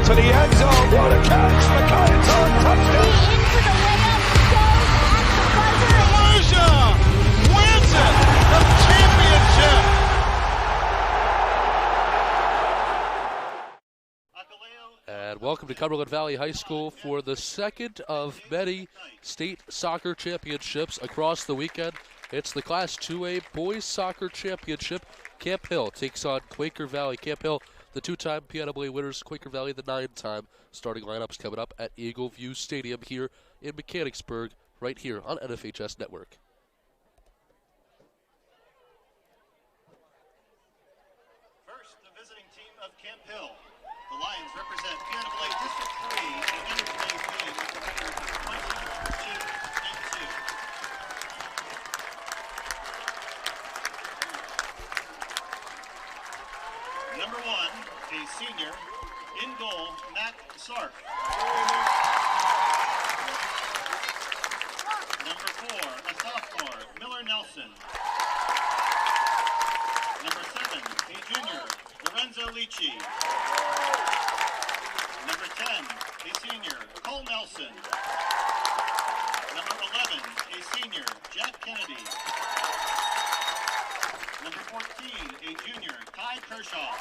to the end zone. What a catch! McIntyre, touchdown! Into the layup, goes at the buzzer. Volusia wins it! The championship! And welcome to Cumberland Valley High School for the second of many state soccer championships across the weekend. It's the Class 2A Boys Soccer Championship. Camp Hill takes on Quaker Valley. Camp Hill, the two-time PIAA winners. Quaker Valley, the 9-time. Starting lineups coming up at Eagle View Stadium here in Mechanicsburg, right here on NFHS Network. First, the visiting team of Camp Hill. The Lions represent PIAA District 3 and enter today's game with the record of 22-2. Number 1, a senior. In goal, Matt Sark. Number 4, a sophomore, Miller Nelson. Number 7, a junior, Lorenzo Lici. Number 10, a senior, Cole Nelson. Number 11, a senior, Jack Kennedy. Number 14, a junior, Kai Kershaw.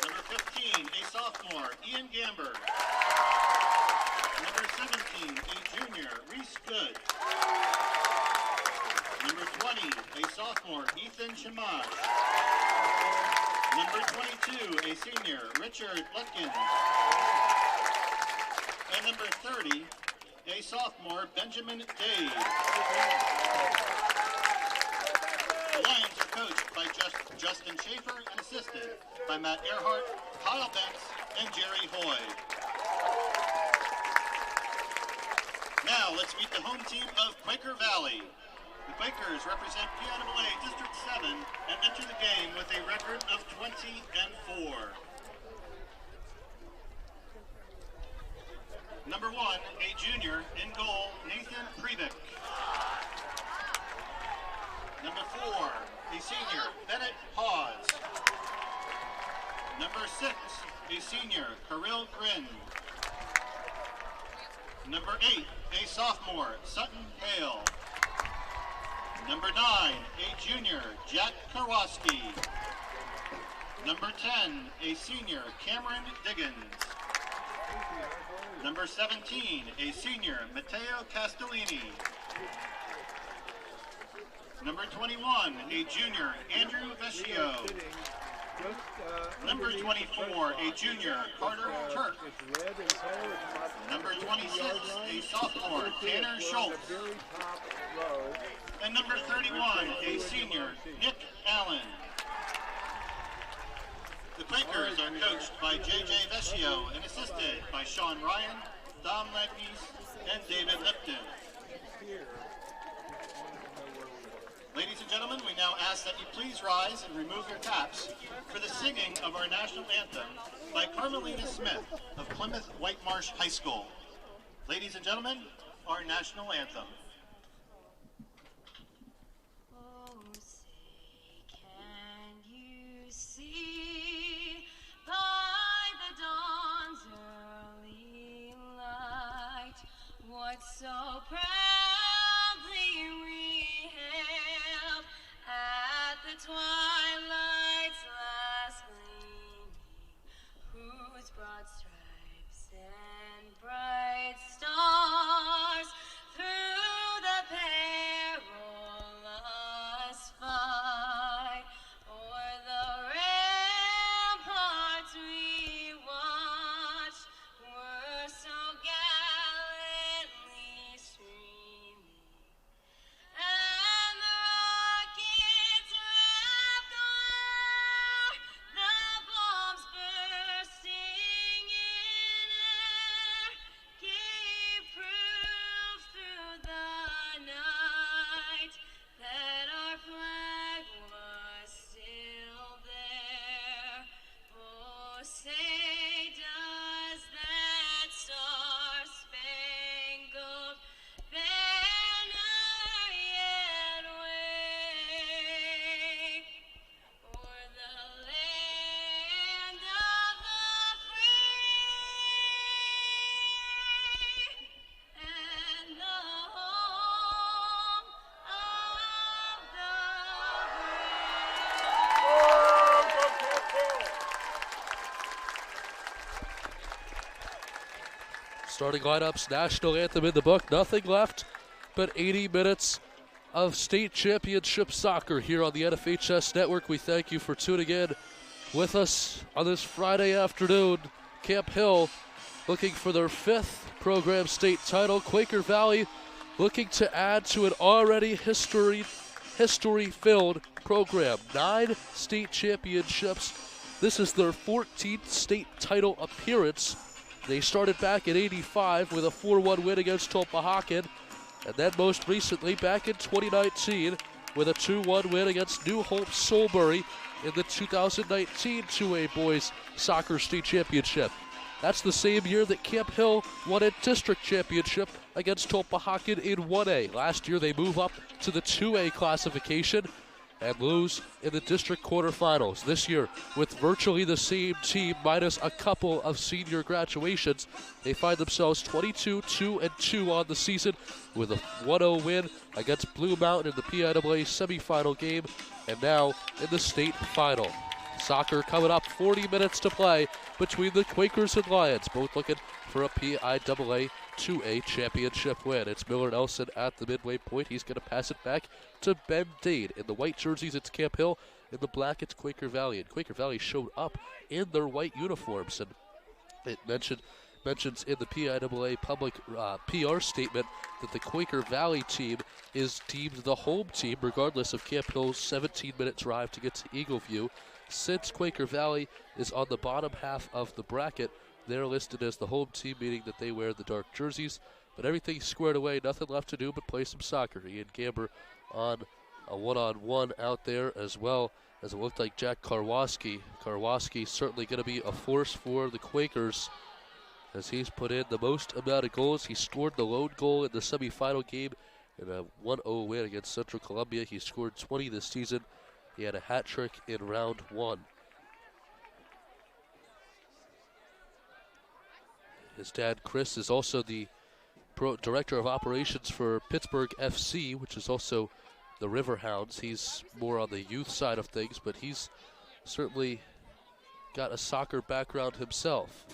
Number 15, a sophomore, Ian Gamber. Number 17, a junior, Reese Good. Number 20, a sophomore, Ethan Chamash. Number 22, a senior, Richard Lutkins. And number 30, a sophomore, Benjamin Dade. The Lions are coached by Justin Schaefer and assisted by Matt Earhart, Kyle Banks, and Jerry Hoy. Now let's meet the home team of Quaker Valley. The Quakers represent PIAA District 7 and enter the game with a record of 20-4. Number 1, a junior, in goal, Nathan Previck. Number 4, a senior, Bennett Hawes. Number 6, a senior, Kirill Grin. Number 8, a sophomore, Sutton Hale. Number 9, a junior, Jack Karwoski. Number 10, a senior, Cameron Diggins. Number 17, a senior, Matteo Castellini. Number 21, a junior, Andrew Vescio. Number 24, a junior, Carter Turk. Number 26, a sophomore, Tanner Schultz. And number 31, a senior, Nick Allen. The Quakers are coached by J.J. Vescio and assisted by Sean Ryan, Dom Legnies, and David Lipton. Ladies and gentlemen, we now ask that you please rise and remove your caps for the singing of our national anthem by Carmelina Smith of Plymouth White Marsh High School. Ladies and gentlemen, our national anthem. Oh, say, can you see by the dawn's early light what so proudly we hailed at the twilight's last gleaming, whose broad stripes and bright stars through Starting lineups, national anthem in the book. Nothing left but 80 minutes of state championship soccer here on the NFHS Network. We thank you for tuning in with us on this Friday afternoon. Camp Hill looking for their 5th program state title. Quaker Valley looking to add to an already history-filled program. 9 state championships. This is their 14th state title appearance. They started back in '85 with a 4-1 win against Tulpehocken, and then most recently back in 2019 with a 2-1 win against New Hope Soulbury in the 2019 2A Boys Soccer State Championship. That's the same year that Camp Hill won a district championship against Tulpehocken in 1A. Last year they move up to the 2A classification and lose in the district quarterfinals. This year, with virtually the same team minus a couple of senior graduations, they find themselves 22-2-2 on the season with a 1-0 win against Blue Mountain in the PIAA semifinal game, and now in the state final. Soccer coming up, 40 minutes to play between the Quakers and Lions, both looking for a PIAA 2A championship win. It's Miller Nelson at the midway point. He's going to pass it back to Ben Dade. In the white jerseys, it's Camp Hill. In the black, it's Quaker Valley. And Quaker Valley showed up in their white uniforms. And it mentions in the PIAA public PR statement that the Quaker Valley team is deemed the home team, regardless of Camp Hill's 17-minute drive to get to Eagleview. Since Quaker Valley is on the bottom half of the bracket, they're listed as the home team, meaning that they wear the dark jerseys. But everything's squared away, nothing left to do but play some soccer. Ian Gamber on a one-on-one out there, as well as it looked like Jack Karwoski. Karwoski certainly going to be a force for the Quakers, as he's put in the most amount of goals. He scored the lone goal in the semifinal game in a 1-0 win against Central Columbia. He scored 20 this season. He had a hat trick in round 1. His dad, Chris, is also the director of operations for Pittsburgh FC, which is also the Riverhounds. He's more on the youth side of things, but he's certainly got a soccer background himself.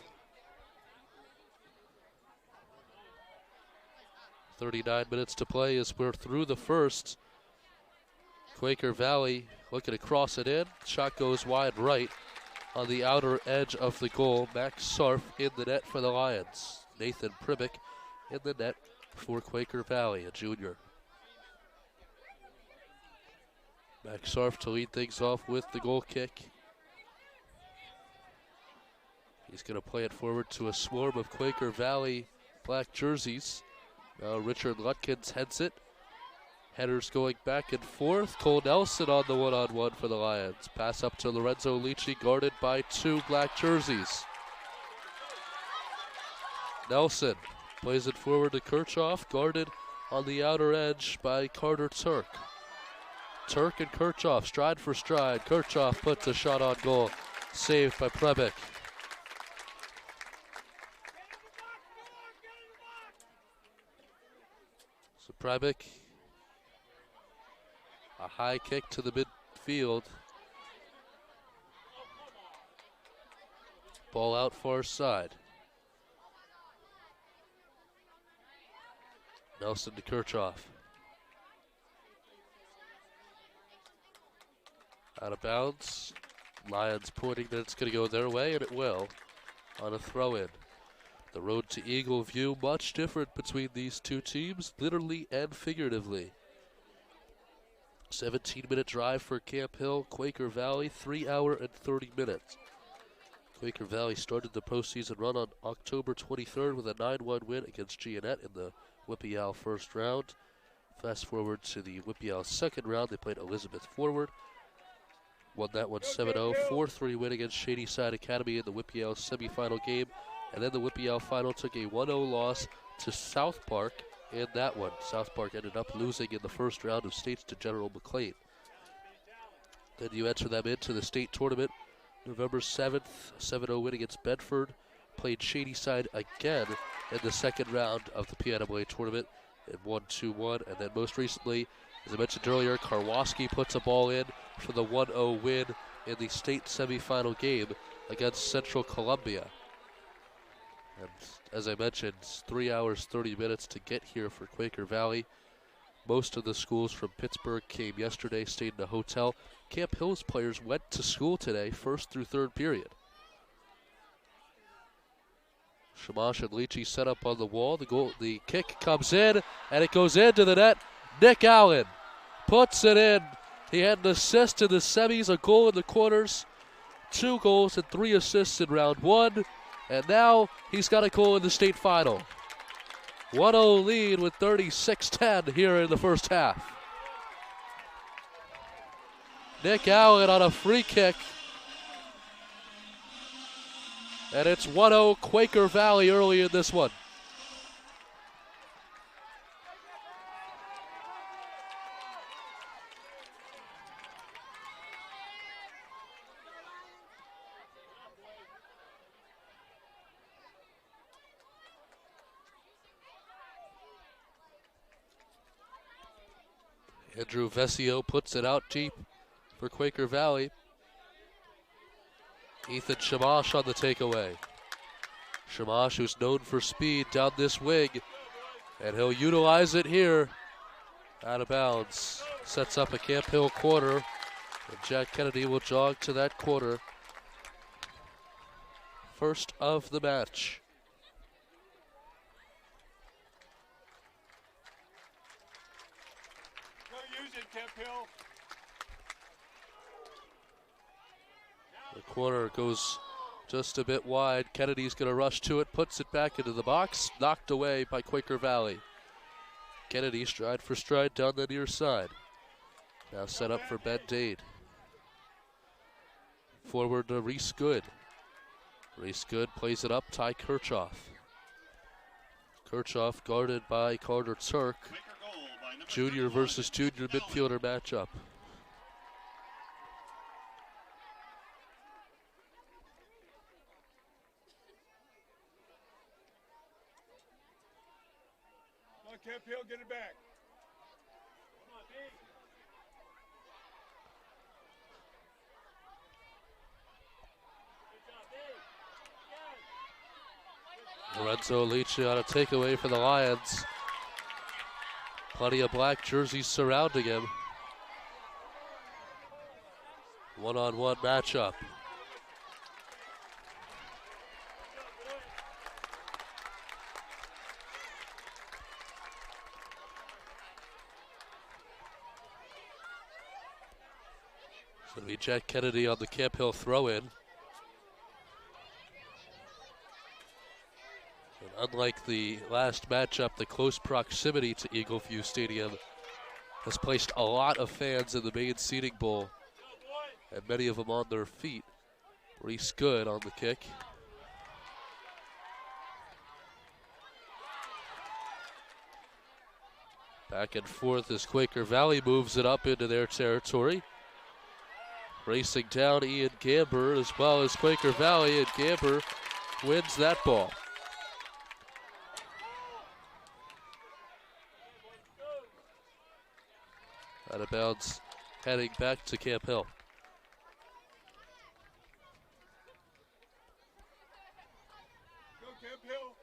39 minutes to play as we're through the first. Quaker Valley looking to cross it in. Shot goes wide right on the outer edge of the goal. Max Sarf in the net for the Lions. Nathan Pribick in the net for Quaker Valley, a junior. Max Sarf to lead things off with the goal kick. He's going to play it forward to a swarm of Quaker Valley black jerseys. Now Richard Lutkins heads it. Headers going back and forth. Cole Nelson on the one-on-one for the Lions. Pass up to Lorenzo Lici, guarded by 2 black jerseys. Nelson plays it forward to Kirchhoff, guarded on the outer edge by Carter Turk. Turk and Kirchhoff, stride for stride. Kirchhoff puts a shot on goal, saved by Plebick. So Plebick, a high kick to the midfield. Ball out far side. Nelson to Kirchhoff. Out of bounds. Lions pointing that it's going to go their way, and it will on a throw-in. The road to Eagleview, much different between these two teams, literally and figuratively. 17-minute drive for Camp Hill. Quaker Valley, 3 hour and 30 minutes. Quaker Valley started the postseason run on October 23rd with a 9-1 win against Giannett in the Whippy-Owl first round. Fast forward to the Whippy-Owl second round, they played Elizabeth Forward. Won that one 7-0, 4-3 win against Shadyside Academy in the Whippy-Owl semifinal game. And then the Whippy-Owl final took a 1-0 loss to South Park in that one. South Park ended up losing in the first round of states to General McLean. Then you enter them into the state tournament. November 7th, 7-0 win against Bedford. Played Shadyside again in the second round of the PIAA tournament and won 2-1. And then most recently, as I mentioned earlier, Karwoski puts a ball in for the 1-0 win in the state semifinal game against Central Columbia. And as I mentioned, 3 hours, 30 minutes to get here for Quaker Valley. Most of the schools from Pittsburgh came yesterday, stayed in a hotel. Camp Hill's players went to school today, first through third period. Shamash and Leachy set up on the wall. The kick comes in, and it goes into the net. Nick Allen puts it in. He had an assist in the semis, a goal in the quarters, 2 goals and 3 assists in round 1, and now he's got a goal in the state final. 1-0 lead with 36-10 here in the first half. Nick Allen on a free kick. And it's 1-0 Quaker Valley early in this one. Andrew Vesio puts it out deep for Quaker Valley. Ethan Shamash on the takeaway. Shamash, who's known for speed down this wing, and he'll utilize it here. Out of bounds. Sets up a Camp Hill corner, and Jack Kennedy will jog to that corner. First of the match. The corner goes just a bit wide. Kennedy's going to rush to it, puts it back into the box, knocked away by Quaker Valley. Kennedy stride for stride down the near side. Now set up for Ben Dade. Forward to Reese Good. Reese Good plays it up, Ty Kirchhoff. Kirchhoff guarded by Carter Turk. Junior versus junior midfielder matchup. Camp Hill, get it back. Lorenzo Leachy on a takeaway for the Lions. Plenty of black jerseys surrounding him. One-on-one matchup. So it'll be Jack Kennedy on the Camp Hill throw-in. And unlike the last matchup, the close proximity to Eagle View Stadium has placed a lot of fans in the main seating bowl, and many of them on their feet. Reese Good on the kick. Back and forth as Quaker Valley moves it up into their territory. Racing down Ian Gamber as well as Quaker Valley, and Gamber wins that ball. Out of bounds, heading back to Camp Hill. Go Camp Hill.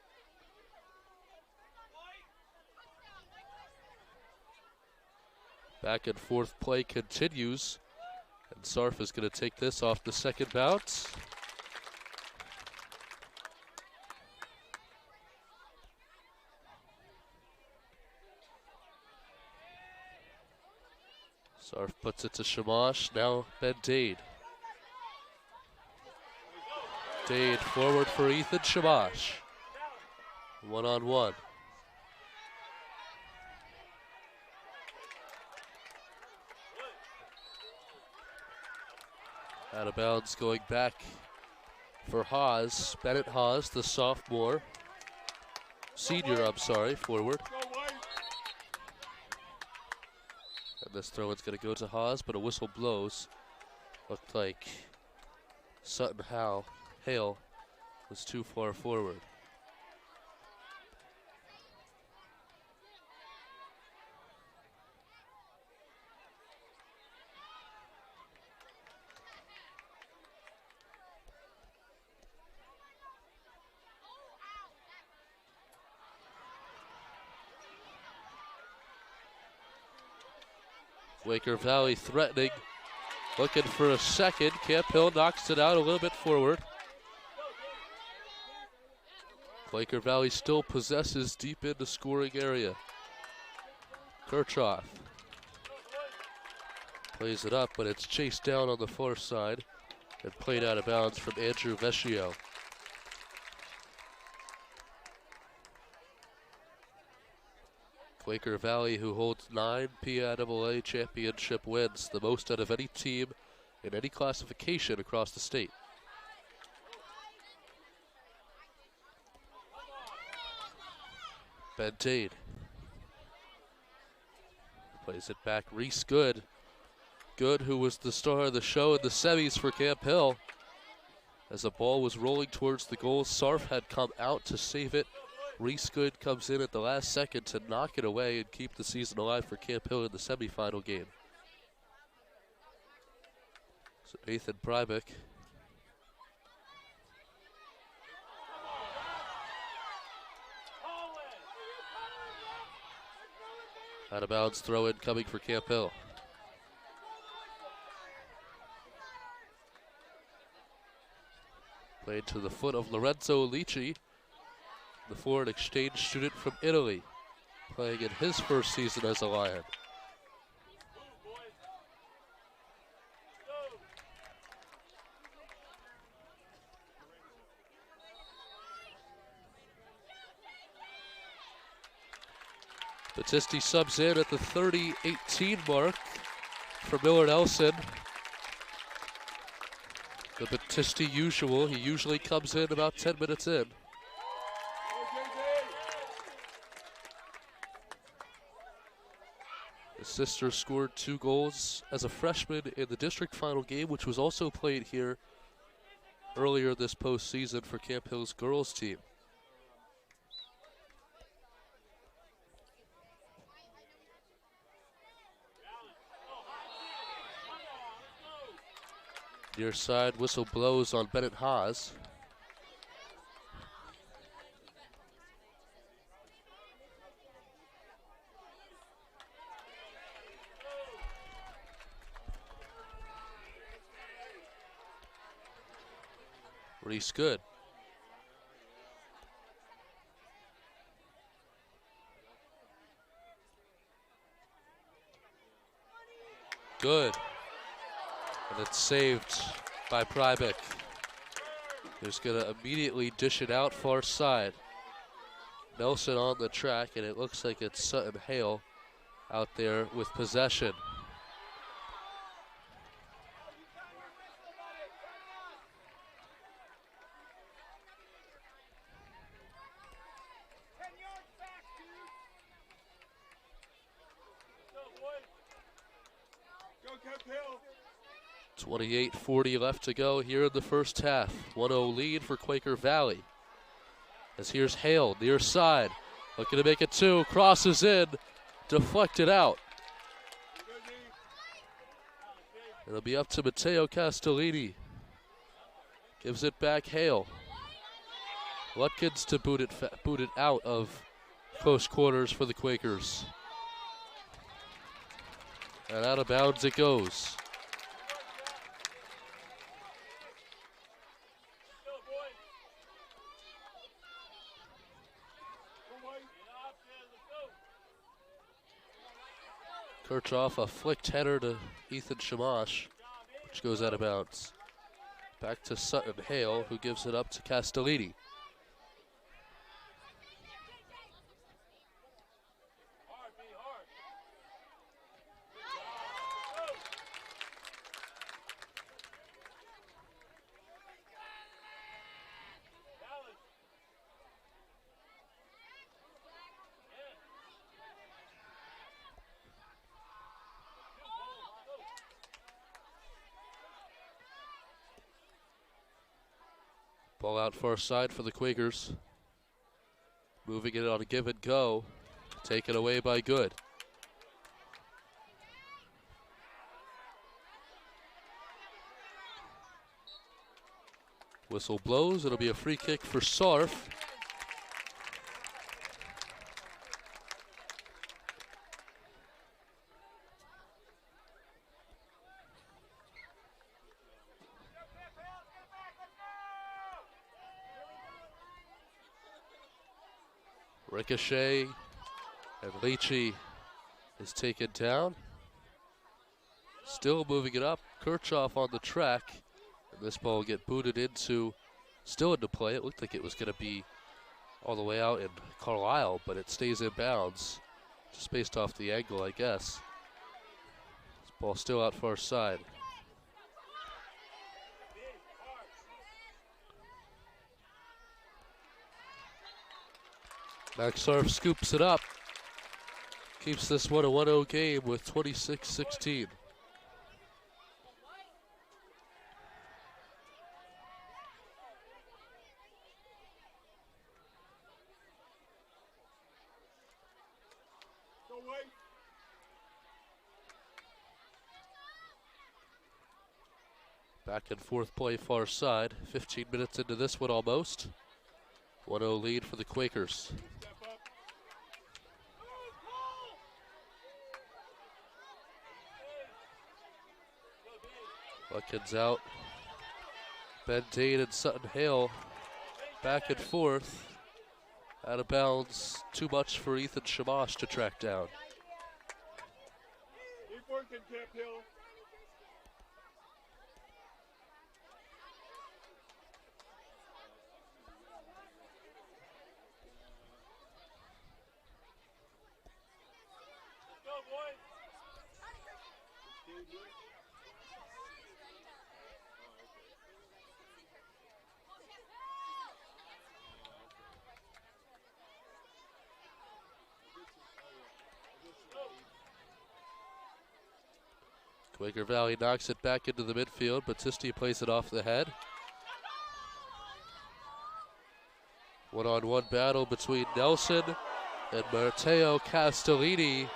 Back and forth play continues. And Sarf is going to take this off the second bounce. Sarf puts it to Shamash, now Ben Dade. Dade forward for Ethan Shamash. One-on-one. Out of bounds, going back for Haas. Bennett Haas, the sophomore. Senior, forward. And this throw-in's going to go to Haas, but a whistle blows. Looked like Sutton Hale was too far forward. Quaker Valley threatening, looking for a second. Camp Hill knocks it out a little bit forward. Quaker Valley still possesses deep in the scoring area. Kirchhoff plays it up, but it's chased down on the far side and played out of bounds from Andrew Vecchio. Quaker Valley, who holds 9 PIAA championship wins, the most out of any team in any classification across the state. Bentade plays it back. Reese Good. Good, who was the star of the show in the semis for Camp Hill. As the ball was rolling towards the goal, Sarf had come out to save it. Reese Good comes in at the last second to knock it away and keep the season alive for Camp Hill in the semifinal game. So Nathan Brybeck out of bounds throw in coming for Camp Hill. Played to the foot of Lorenzo Lici, the foreign exchange student from Italy, playing in his first season as a Lion. Battisti subs in at the 30-18 mark for Miller Nelson. The Battisti usual, he usually comes in about 10 minutes in. His sister scored 2 goals as a freshman in the district final game, which was also played here earlier this postseason for Camp Hill's girls team. Near side whistle blows on Bennett Haas. Reese Good. Good. And it's saved by Prybeck, who's going to immediately dish it out far side. Nelson on the track, and it looks like it's Sutton Hale out there with possession. Go, Camp Hill. 28:40 left to go here in the first half. 1-0 lead for Quaker Valley. As here's Hale, near side. Looking to make it 2, crosses in, deflected out. It'll be up to Matteo Castellini. Gives it back Hale. Lutkins to boot it out of close quarters for the Quakers. And out of bounds it goes. Kirchhoff, a flicked header to Ethan Shamash, which goes out of bounds. Back to Sutton Hale, who gives it up to Castellini. Ball out far side for the Quakers. Moving it on a give and go. Taken away by Good. Whistle blows. It'll be a free kick for Sarf. Ricochet, and Leachy is taken down. Still moving it up. Kirchhoff on the track. And this ball will get booted still into play. It looked like it was going to be all the way out in Carlisle, but it stays in bounds. Just based off the angle, I guess. This ball still out far side. Maxarf scoops it up. Keeps this one a 1-0 game with 26-16. Back and forth play far side. 15 minutes into this one almost. 1-0 lead for the Quakers. Lutkins out. Ben Dane and Sutton Hale back and forth. Out of bounds. Too much for Ethan Shamash to track down. Keep working, Camp Hill. Let's go, boys. Quaker Valley knocks it back into the midfield. Battisti plays it off the head. One-on-one battle between Nelson and Matteo Castellini.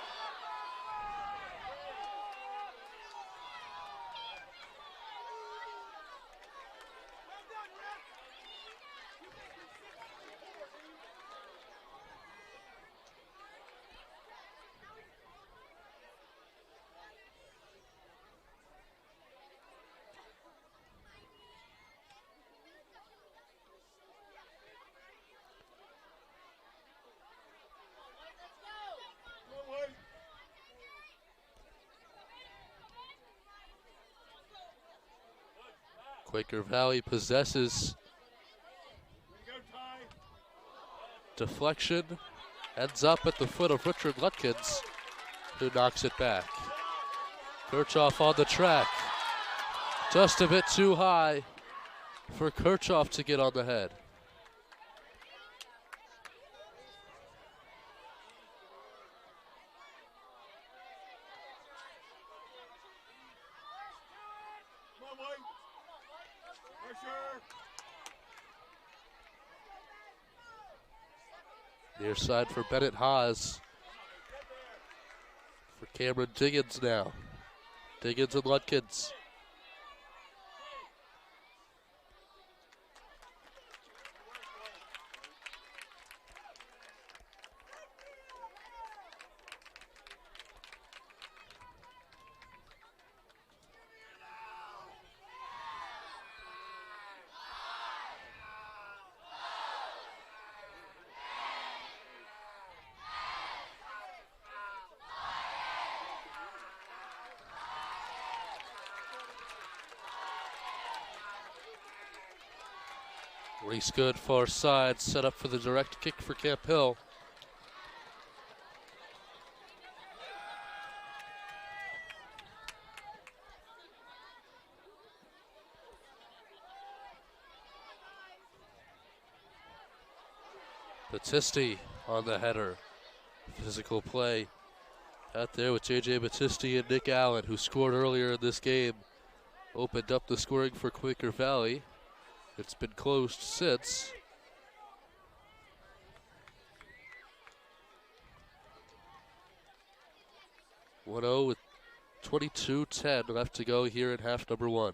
Quaker Valley possesses. Deflection ends up at the foot of Richard Lutkins, who knocks it back. Kirchhoff on the track. Just a bit too high for Kirchhoff to get on the head. Near side for Bennett Haas. For Cameron Diggins now. Diggins and Lutkins. Reese Good far side, set up for the direct kick for Camp Hill. Battisti on the header. Physical play out there with J.J. Battisti and Nick Allen, who scored earlier in this game. Opened up the scoring for Quaker Valley. It's been closed since. (1-0) with 22:10 left to go here in half number one.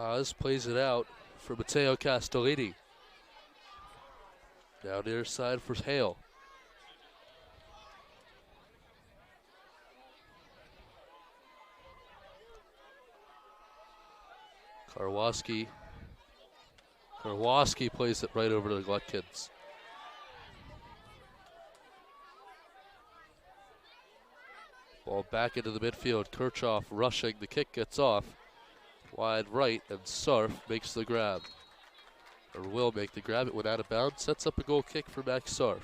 Oz plays it out for Matteo Castellini. Down near side for Hale. Karwoski plays it right over to Glutkins. Ball back into the midfield. Kirchhoff rushing. The kick gets off. Wide right, and Sarf makes the grab. Or will make the grab. It went out of bounds. Sets up a goal kick for Max Sarf.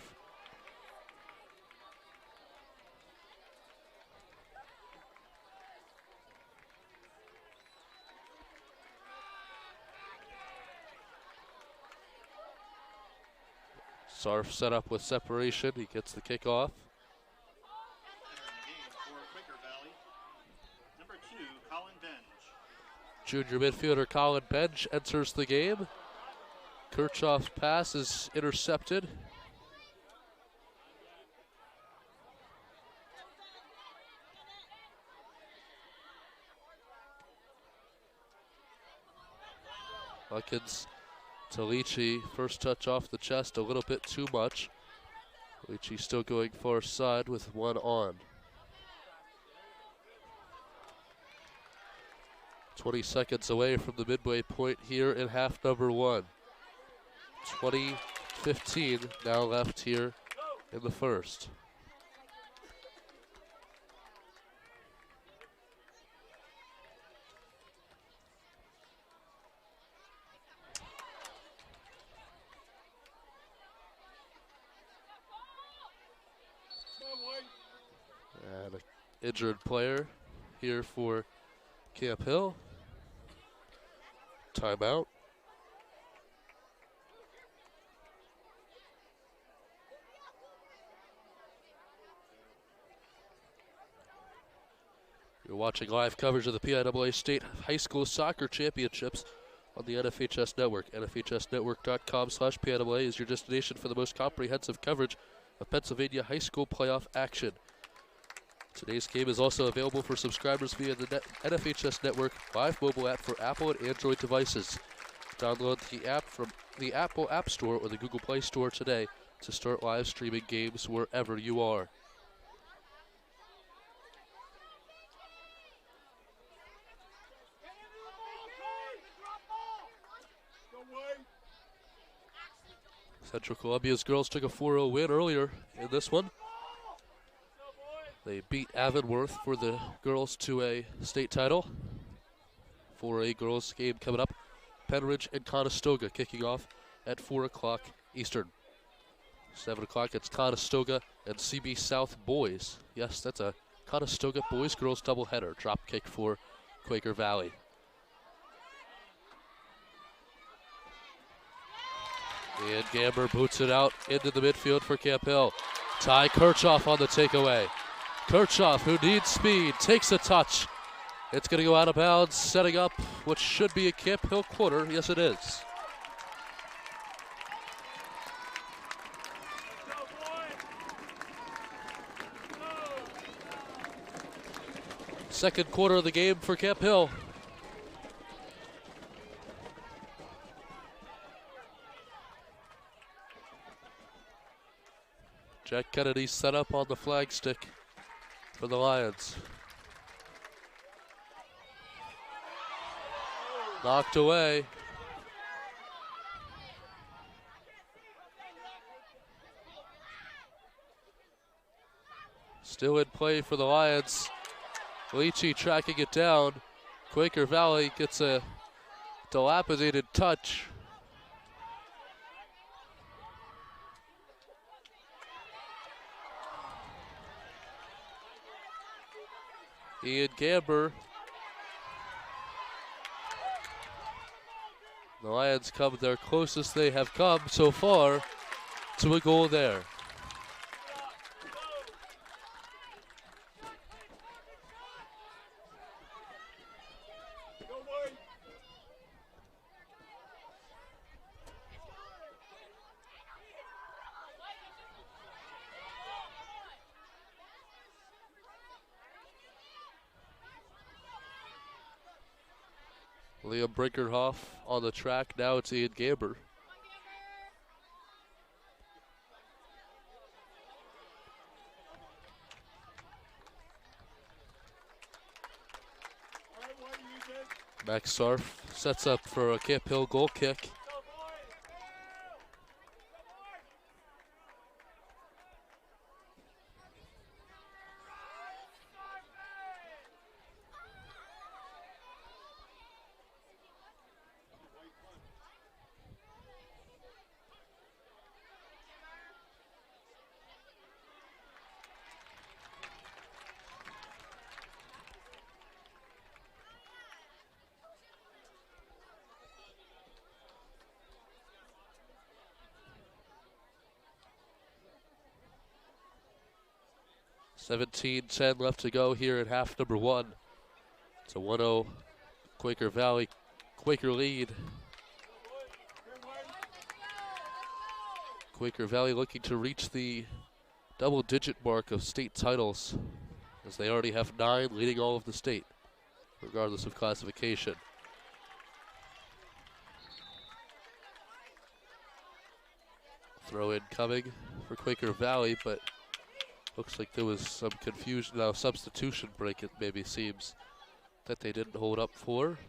Sarf set up with separation. He gets the kick off. For Quaker Valley, number 2, Colin Benj. Junior midfielder Colin Bench enters the game. Kirchhoff's pass is intercepted. Hawkins to Leachy. First touch off the chest, a little bit too much. Leachy still going far side with one on. 20 seconds away from the midway point here in half number 1. 20:15 now left here in the first. And an injured player here for Camp Hill. Timeout. You're watching live coverage of the PIAA State High School Soccer Championships on the NFHS Network. NFHSnetwork.com/PIAA is your destination for the most comprehensive coverage of Pennsylvania high school playoff action. Today's game is also available for subscribers via the NFHS Network live mobile app for Apple and Android devices. Download the app from the Apple App Store or the Google Play Store today to start live streaming games wherever you are. Central Columbia's girls took a 4-0 win earlier in this one. They beat Avonworth for the girls to a state title. 4A girls game coming up. Penridge and Conestoga kicking off at 4 o'clock Eastern. 7 o'clock, it's Conestoga and CB South boys. Yes, that's a Conestoga boys-girls doubleheader. Drop kick for Quaker Valley. And Gamber boots it out into the midfield for Camp Hill. Ty Kirchhoff on the takeaway. Kirchhoff, who needs speed, takes a touch. It's going to go out of bounds, setting up what should be a Camp Hill corner. Yes, it is. Second quarter of the game for Camp Hill. Jack Kennedy set up on the flag stick for the Lions. Knocked away. Still in play for the Lions. Leachy tracking it down. Quaker Valley gets a dilapidated touch. Ian Gamber. The Lions come their closest they have come so far to a goal there. Liam Brinkerhoff on the track. Now it's Ian Gamber. Max Sarf sets up for a Camp Hill goal kick. $17-10 left to go here in half number one. It's a 1-0 Quaker Valley Quaker lead. Quaker Valley looking to reach the double-digit mark of state titles, as they already have 9, leading all of the state, regardless of classification. Throw in coming for Quaker Valley, but looks like there was some confusion. Now substitution break, it maybe seems, that they didn't hold up for.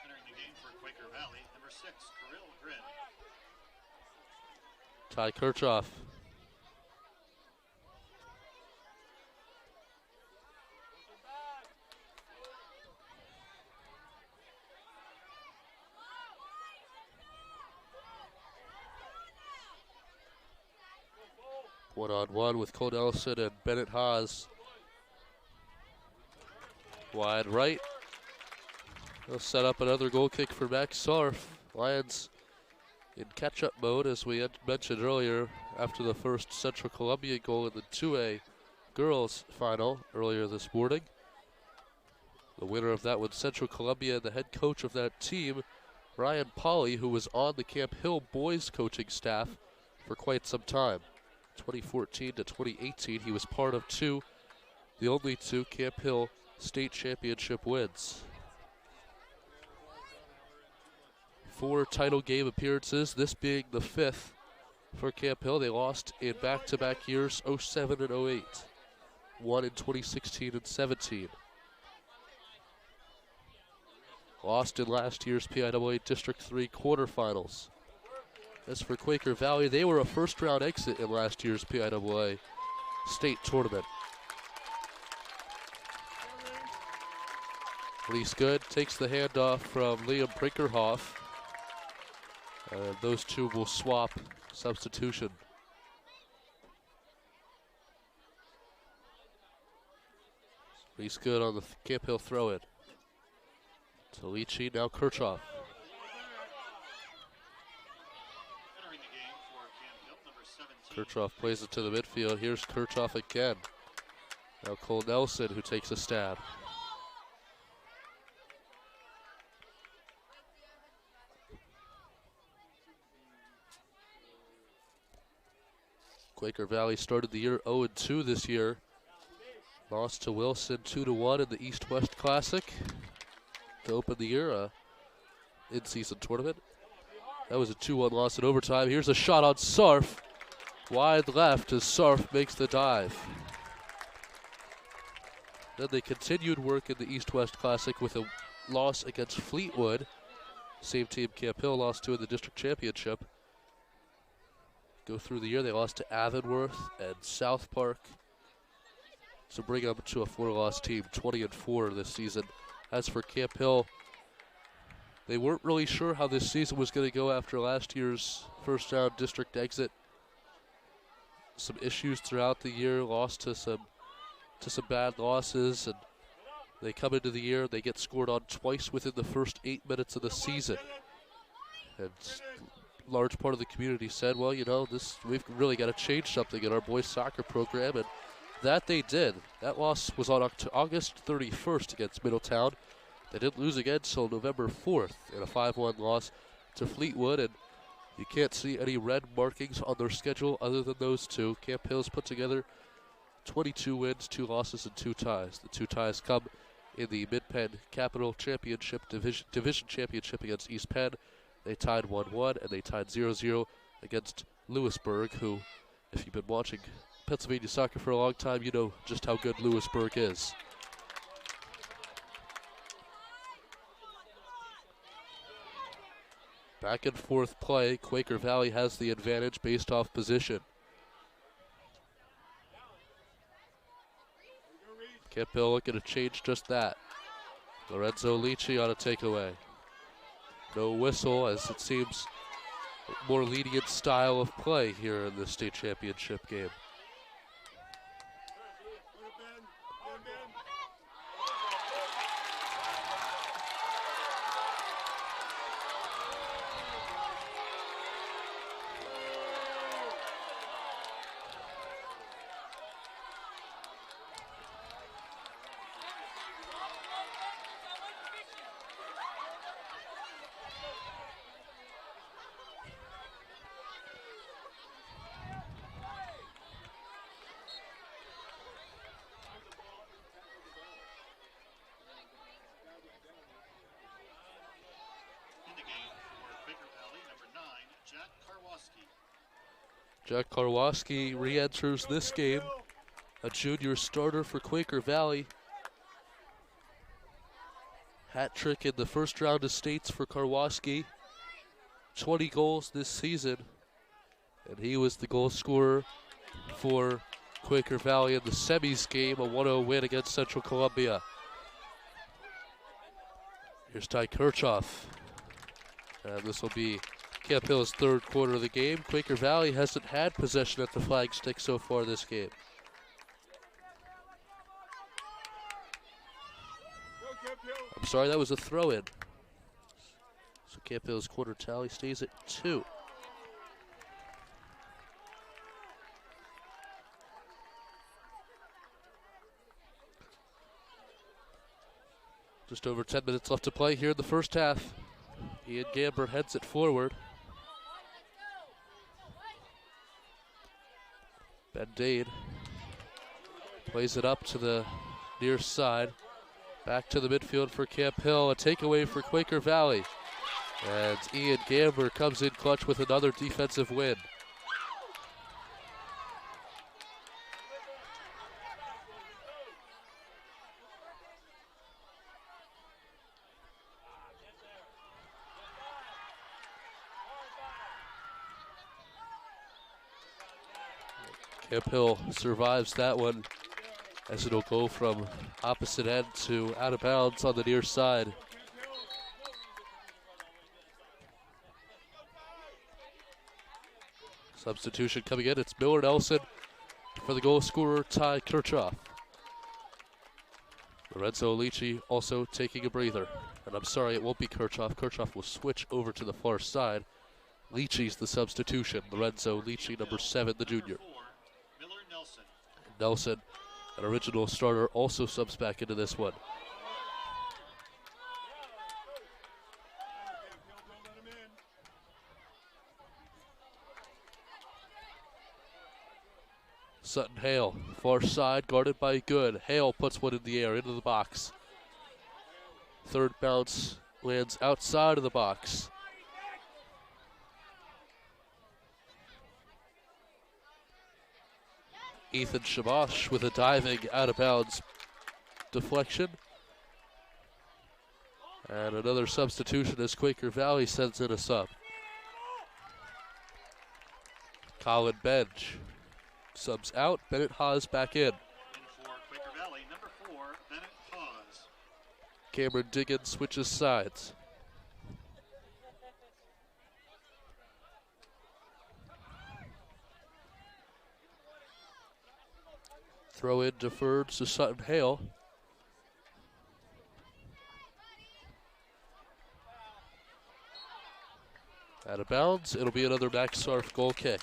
Entering the game for Quaker Valley, number 6, Kirill Grin. Ty Kirchhoff. One-on-one with Cole Nelson and Bennett Haas. Wide right. They'll set up another goal kick for Max Sarf. Lions in catch-up mode, as we had mentioned earlier, after the first Central Columbia goal in the 2A girls final earlier this morning. The winner of that was Central Columbia, and the head coach of that team, Ryan Polly, who was on the Camp Hill boys coaching staff for quite some time. 2014 to 2018, he was part of the only two Camp Hill state championship wins. 4 title game appearances, this being the 5th for Camp Hill. They lost in back-to-back years, 07 and 08. Won in 2016 and 17. Lost in last year's PIAA District 3 quarterfinals. As for Quaker Valley, they were a first-round exit in last year's PIAA state tournament. Lease Good takes the handoff from Liam Brinkerhoff. Those two will swap substitution. Lease Good on the Camp Hill throw-in. Talici, now Kirchhoff. Kirchhoff plays it to the midfield. Here's Kirchhoff again. Now Cole Nelson, who takes a stab. Quaker Valley started the year 0-2 this year. Lost to Wilson 2-1 in the East-West Classic to open the year, in-season tournament. That was a 2-1 loss in overtime. Here's a shot on Sarf. Wide left as Sarf makes the dive. Then they continued work in the East-West Classic with a loss against Fleetwood. Same team Camp Hill lost to in the district championship. Go through the year, they lost to Avonworth and South Park. So bring up to a 4-loss team, 20-4 this season. As for Camp Hill, they weren't really sure how this season was going to go after last year's first-round district exit. Some issues throughout the year, lost to some bad losses, and they come into the year, they get scored on twice within the first 8 minutes of the season. And large part of the community said, well, you know, we've really got to change something in our boys soccer program, and That they did. That loss was on August 31st against Middletown. They didn't lose again until November 4th in a 5-1 loss to Fleetwood, and you can't see any red markings on their schedule other than those two. Camp Hill's put together 22 wins, 2 losses, and 2 ties. The 2 ties come in the Mid-Penn Capital Championship Division Championship against East Penn. They tied 1-1, and they tied 0-0 against Lewisburg, who, if you've been watching Pennsylvania soccer for a long time, you know just how good Lewisburg is. Back and forth play. Quaker Valley has the advantage based off position. Camp Hill looking to change just that. Lorenzo Lici on a takeaway. No whistle, as it seems a more lenient style of play here in the state championship game. Jack Karwoski re-enters this game, a junior starter for Quaker Valley. Hat trick in the first round of states for Karwoski. 20 goals this season, and he was the goal scorer for Quaker Valley in the semis game, a 1-0 win against Central Columbia. Here's Ty Kirchhoff, and this will be Camp Hill's third quarter of the game. Quaker Valley hasn't had possession at the flag stick so far this game. I'm sorry, that was a throw-in. So Camp Hill's quarter tally stays at 2. Just over 10 minutes left to play here in the first half. Ian Gamber heads it forward. Ben Dade plays it up to the near side. Back to the midfield for Camp Hill. A takeaway for Quaker Valley. And Ian Gamber comes in clutch with another defensive win. Camp Hill survives that one as it'll go from opposite end to out of bounds on the near side. Substitution coming in, it's Miller Nelson for the goal scorer, Ty Kirchhoff. Lorenzo Lici also taking a breather. And I'm sorry, it won't be Kirchhoff. Kirchhoff will switch over to the far side. Lici's the substitution. Lorenzo Lici, number 7, the junior. Nelson, an original starter, also subs back into this one. Sutton Hale, far side, guarded by Good. Hale puts one in the air, into the box. Third bounce lands outside of the box. Ethan Shabash with a diving out-of-bounds deflection. And another substitution as Quaker Valley sends in a sub. Colin Bench subs out, Bennett Haas back in. For Quaker Valley, number 4, Bennett Haas. Cameron Diggins switches sides. Throw in deferred to Sutton Hale. Out of bounds, it'll be another Max Sarf goal kick.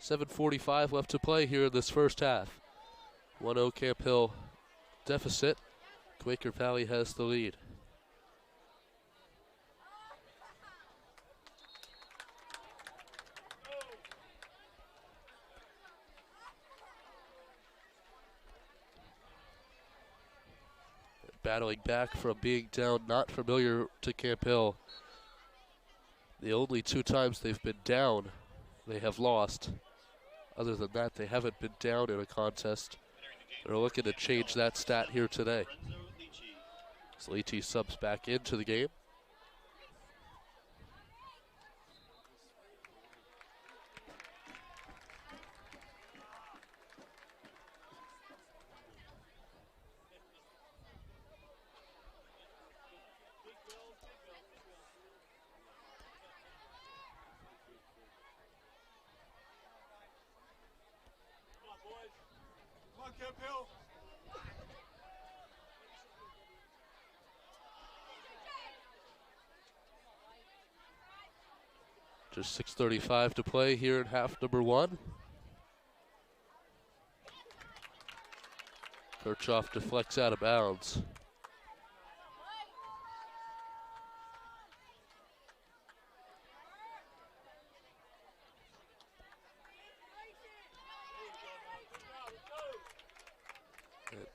7:45 left to play here in this first half. 1-0 Camp Hill deficit. Quaker Valley has the lead. Battling back from being down, not familiar to Camp Hill. The only 2 times they've been down, they have lost. Other than that, they haven't been down in a contest. They're looking to change that stat here today. So Leachy subs back into the game. Come on, Camp Hill. Just 6:35 to play here in half number 1. Kirchhoff deflects out of bounds.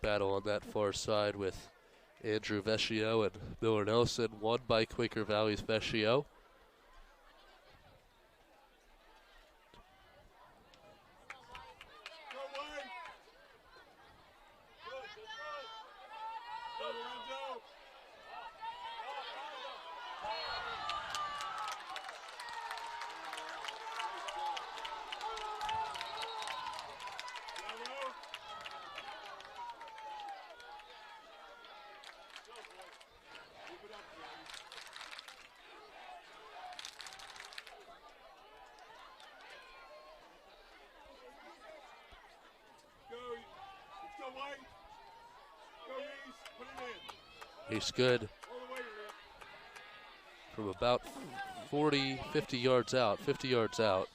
Battle on that far side with Andrew Vecchio and Miller Nelson, won by Quaker Valley's Vecchio. He's good from about 40, 50 yards out, 50 yards out.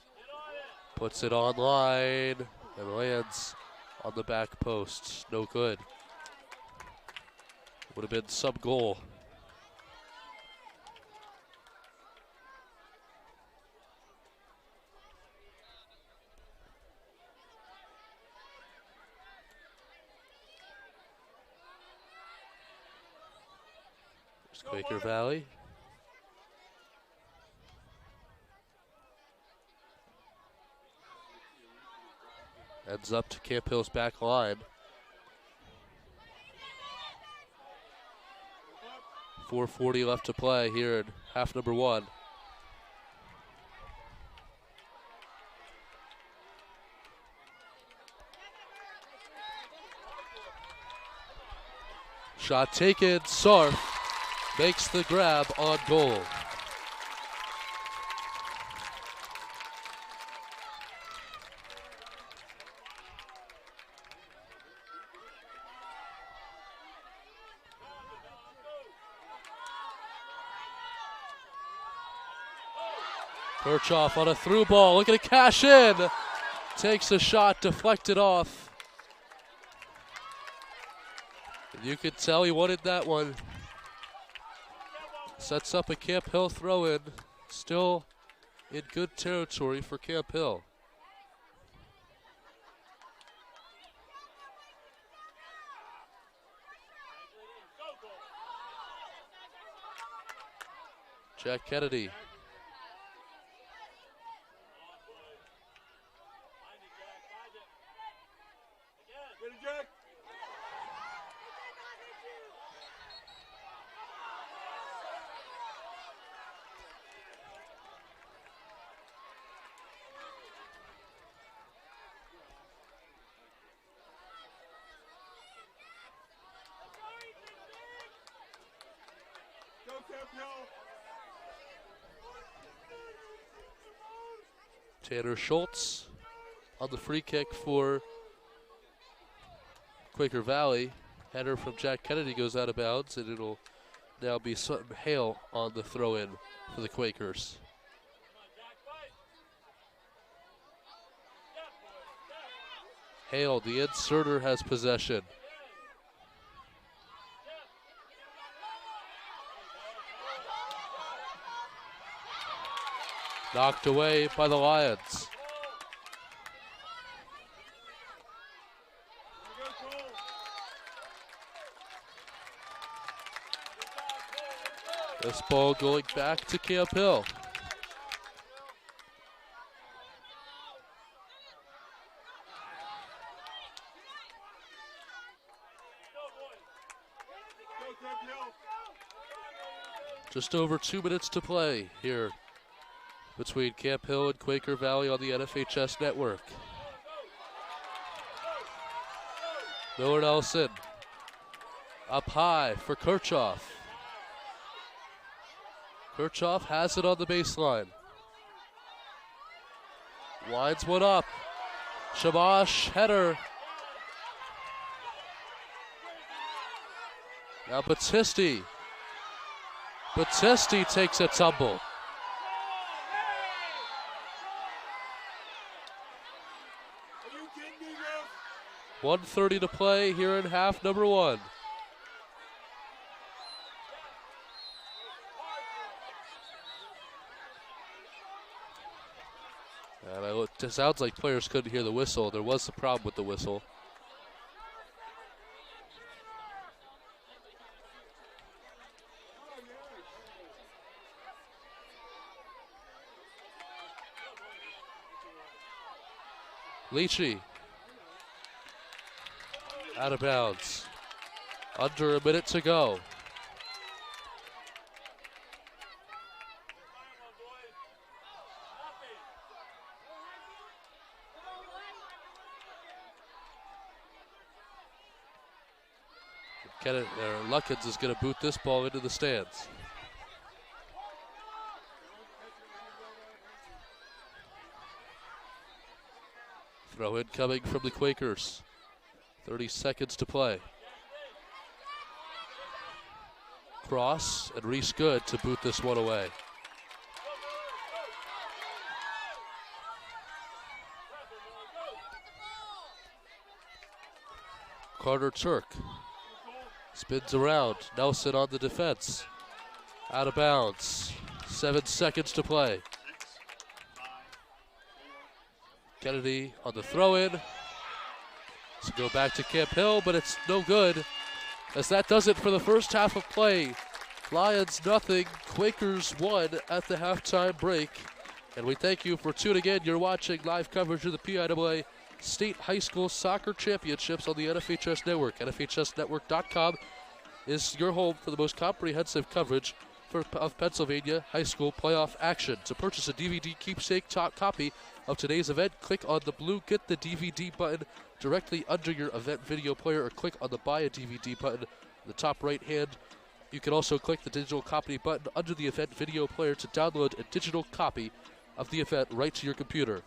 Puts it on line and lands on the back post. No good. Would have been some goal. Quaker Valley. Ends up to Camp Hill's back line. 4:40 left to play here in half number 1. Shot taken, Sarf makes the grab on goal. Kirchhoff on a through ball, looking to cash in. Takes a shot, deflected off. You could tell he wanted that one. Sets up a Camp Hill throw-in. Still in good territory for Camp Hill. Jack Kennedy. Tanner Schultz on the free kick for Quaker Valley. Header from Jack Kennedy goes out of bounds, and it'll now be Sutton Hale on the throw-in for the Quakers. Hale, the inserter, has possession. Knocked away by the Lions. This ball going back to Camp Hill. Just over 2 minutes to play here between Camp Hill and Quaker Valley on the NFHS network. Miller Nelson up high for Kirchhoff. Kirchhoff has it on the baseline. Lines one up. Shamash header. Now Battisti. Battisti takes a tumble. Are you kidding me, bro? 1:30 to play here in half number one. And it sounds like players couldn't hear the whistle. There was a problem with the whistle. Leachy. Out of bounds. Under a minute to go. Luckins is going to boot this ball into the stands. Throw in coming from the Quakers. 30 seconds to play. Cross and Reese Good to boot this one away. Carter Turk spins around. Nelson on the defense. Out of bounds. 7 seconds to play. Kennedy on the throw-in. To go back to Camp Hill, but it's no good, as that does it for the first half of play. Lions nothing, Quakers 1 at the halftime break. And we thank you for tuning in. You're watching live coverage of the PIAA State High School Soccer Championships on the NFHS Network. NFHSnetwork.com is your home for the most comprehensive coverage of Pennsylvania high school playoff action. To purchase a DVD keepsake copy of today's event, click on the blue Get the DVD button directly under your event video player, or click on the Buy a DVD button in the top right hand. You can also click the digital copy button under the event video player to download a digital copy of the event right to your computer.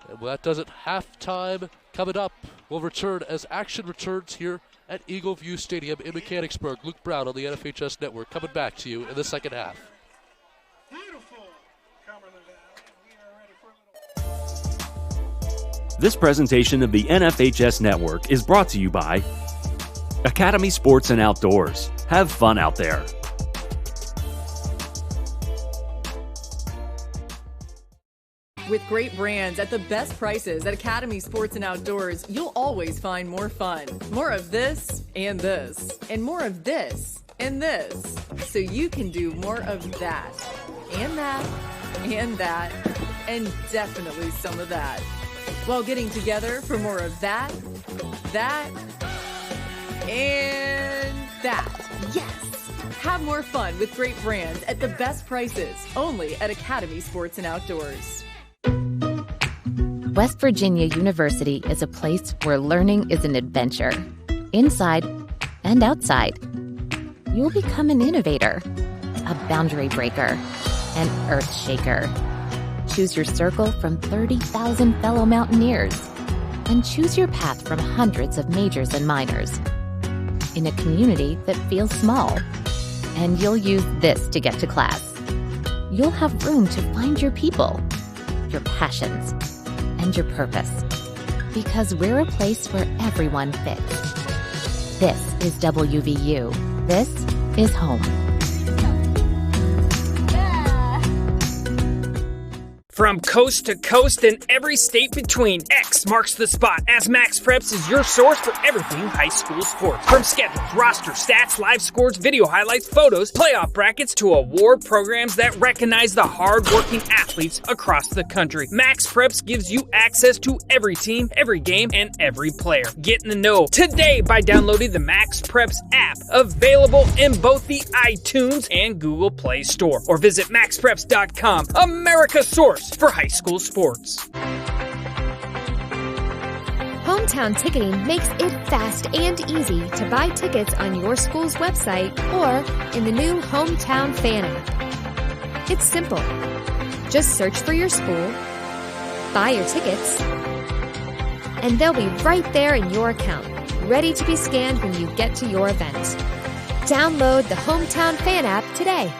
And that does it. Halftime coming up. We'll return as action returns here at Eagle View Stadium in Mechanicsburg. Luke Brown on the NFHS Network coming back to you in the second half. Beautiful. Cumberland Valley. We are ready for a little. This presentation of the NFHS Network is brought to you by Academy Sports and Outdoors. Have fun out there. With great brands at the best prices at Academy Sports and Outdoors, you'll always find more fun. More of this, and more of this, and this. So you can do more of that, and that, and that, and definitely some of that. While getting together for more of that, and that. Yes! Have more fun with great brands at the best prices, only at Academy Sports and Outdoors. West Virginia University is a place where learning is an adventure, inside and outside. You'll become an innovator, a boundary breaker, an earth shaker. Choose your circle from 30,000 fellow mountaineers, and choose your path from hundreds of majors and minors. In a community that feels small, and you'll use this to get to class. You'll have room to find your people, your passions, and your purpose. because we're a place where everyone fits. This is WVU. This is home. From coast to coast and every state between, X marks the spot as Max Preps is your source for everything high school sports. From schedules, roster, stats, live scores, video highlights, photos, playoff brackets, to award programs that recognize the hard-working athletes across the country. Max Preps gives you access to every team, every game, and every player. Get in the know today by downloading the Max Preps app, available in both the iTunes and Google Play Store. Or visit maxpreps.com, America's source for high school sports. Hometown Ticketing makes it fast and easy to buy tickets on your school's website or in the new Hometown Fan app. It's simple. Just search for your school, buy your tickets, and they'll be right there in your account, ready to be scanned when you get to your event. Download the Hometown Fan app today.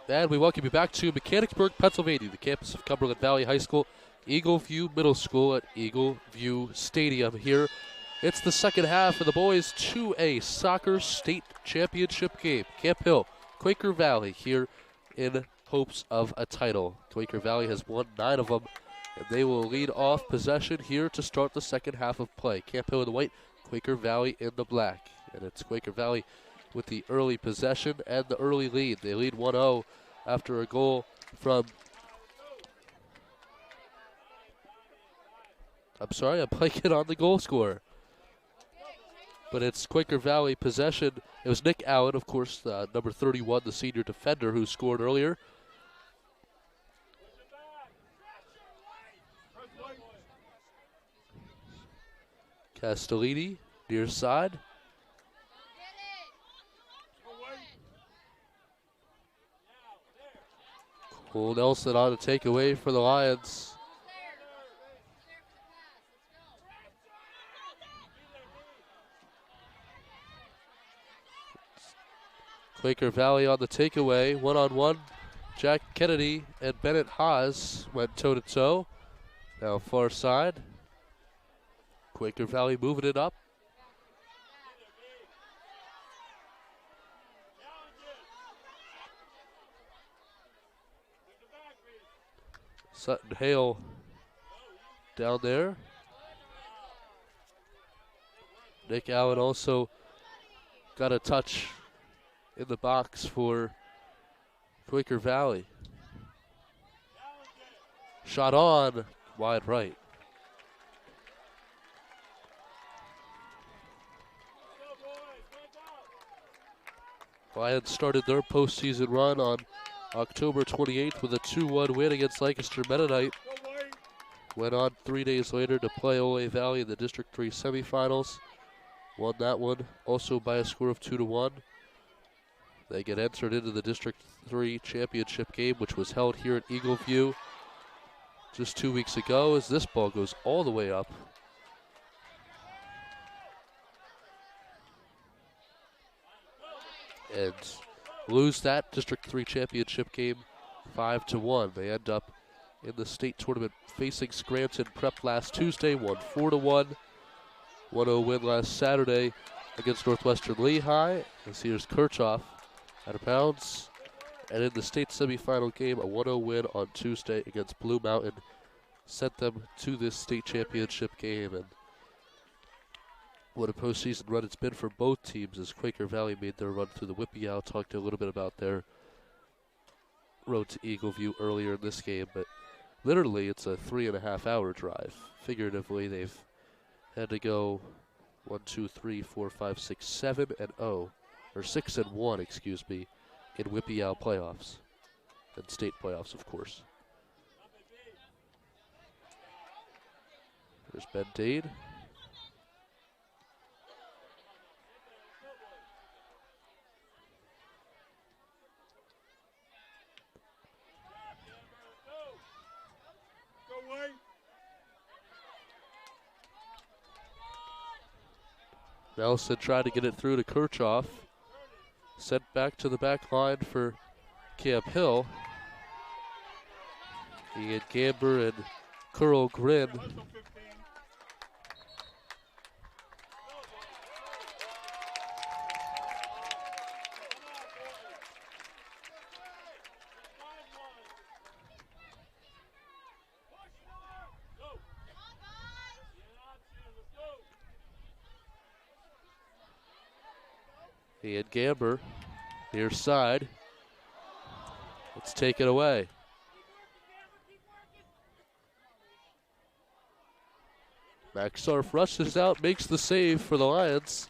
And we welcome you back to Mechanicsburg, Pennsylvania, the campus of Cumberland Valley High School, Eagle View Middle School at Eagle View Stadium here. It's the second half of the boys 2A soccer state championship game. Camp Hill, Quaker Valley here in hopes of a title. Quaker Valley has won 9 of them, and they will lead off possession here to start the second half of play. Camp Hill in the white, Quaker Valley in the black. And it's Quaker Valley with the early possession and the early lead. They lead 1-0 after a goal from, I'm blanking on the goal scorer. But it's Quaker Valley possession. It was Nick Allen, of course, number 31, the senior defender who scored earlier. Castellini, near side. Cole Nelson on a takeaway for the Lions. Quaker Valley on the takeaway, one-on-one. Jack Kennedy and Bennett Haas went toe-to-toe. Now far side. Quaker Valley moving it up. Sutton Hale down there. Nick Allen also got a touch in the box for Quaker Valley. Shot on, wide right. Lions started their postseason run on October 28th with a 2-1 win against Lancaster Mennonite. Went on 3 days later to play Ole Valley in the District 3 semifinals. Won that one also by a score of 2-1. They get entered into the District 3 championship game, which was held here at Eagle View just 2 weeks ago, as this ball goes all the way up. And lose that District 3 championship game 5-1. They end up in the state tournament facing Scranton Prep last Tuesday, won 4-1. 1-0 win last Saturday against Northwestern Lehigh. As here's Kirchhoff out of bounds. And in the state semifinal game, a 1-0 win on Tuesday against Blue Mountain sent them to this state championship game. And what a postseason run it's been for both teams as Quaker Valley made their run through the Whippy Owl. Talked a little bit about their road to Eagle View earlier in this game, but literally it's a 3.5-hour drive. Figuratively, they've had to go 1, 2, 3, 4, 5, 6, 7, and 0, or 6 and 1, excuse me, in Whippy Owl playoffs, and state playoffs, of course. There's Ben Dade. Nelson tried to get it through to Kirchhoff. Sent back to the back line for Camp Hill. He had Gamber and Curl Grin. He had Gamber, near side. Let's take it away. Max Sarf rushes out, makes the save for the Lions.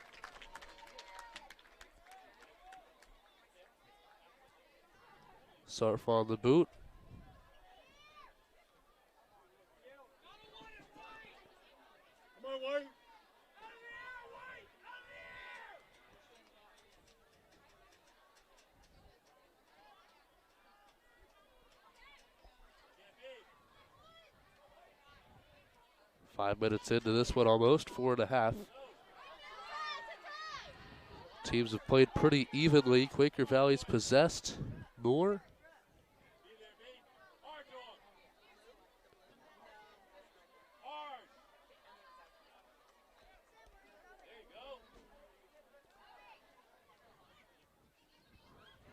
Sarf on the boot. Come on, White. 5 minutes into this one almost, 4.5. Teams have played pretty evenly. Quaker Valley's possessed more.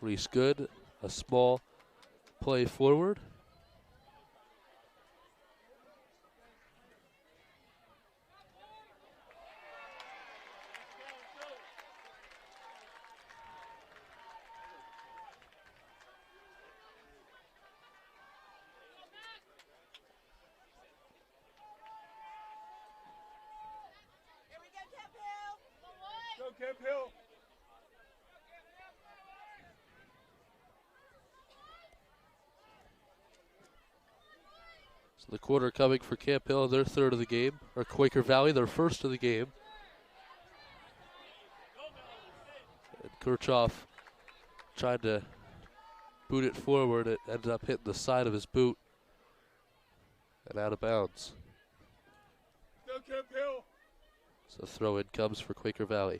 Reese Good, a small play forward. Go, Camp Hill. So the quarter coming for Camp Hill, their third of the game, or Quaker Valley, their first of the game. And Kirchhoff tried to boot it forward. It ended up hitting the side of his boot and out of bounds. Go, Camp Hill. So throw in comes for Quaker Valley.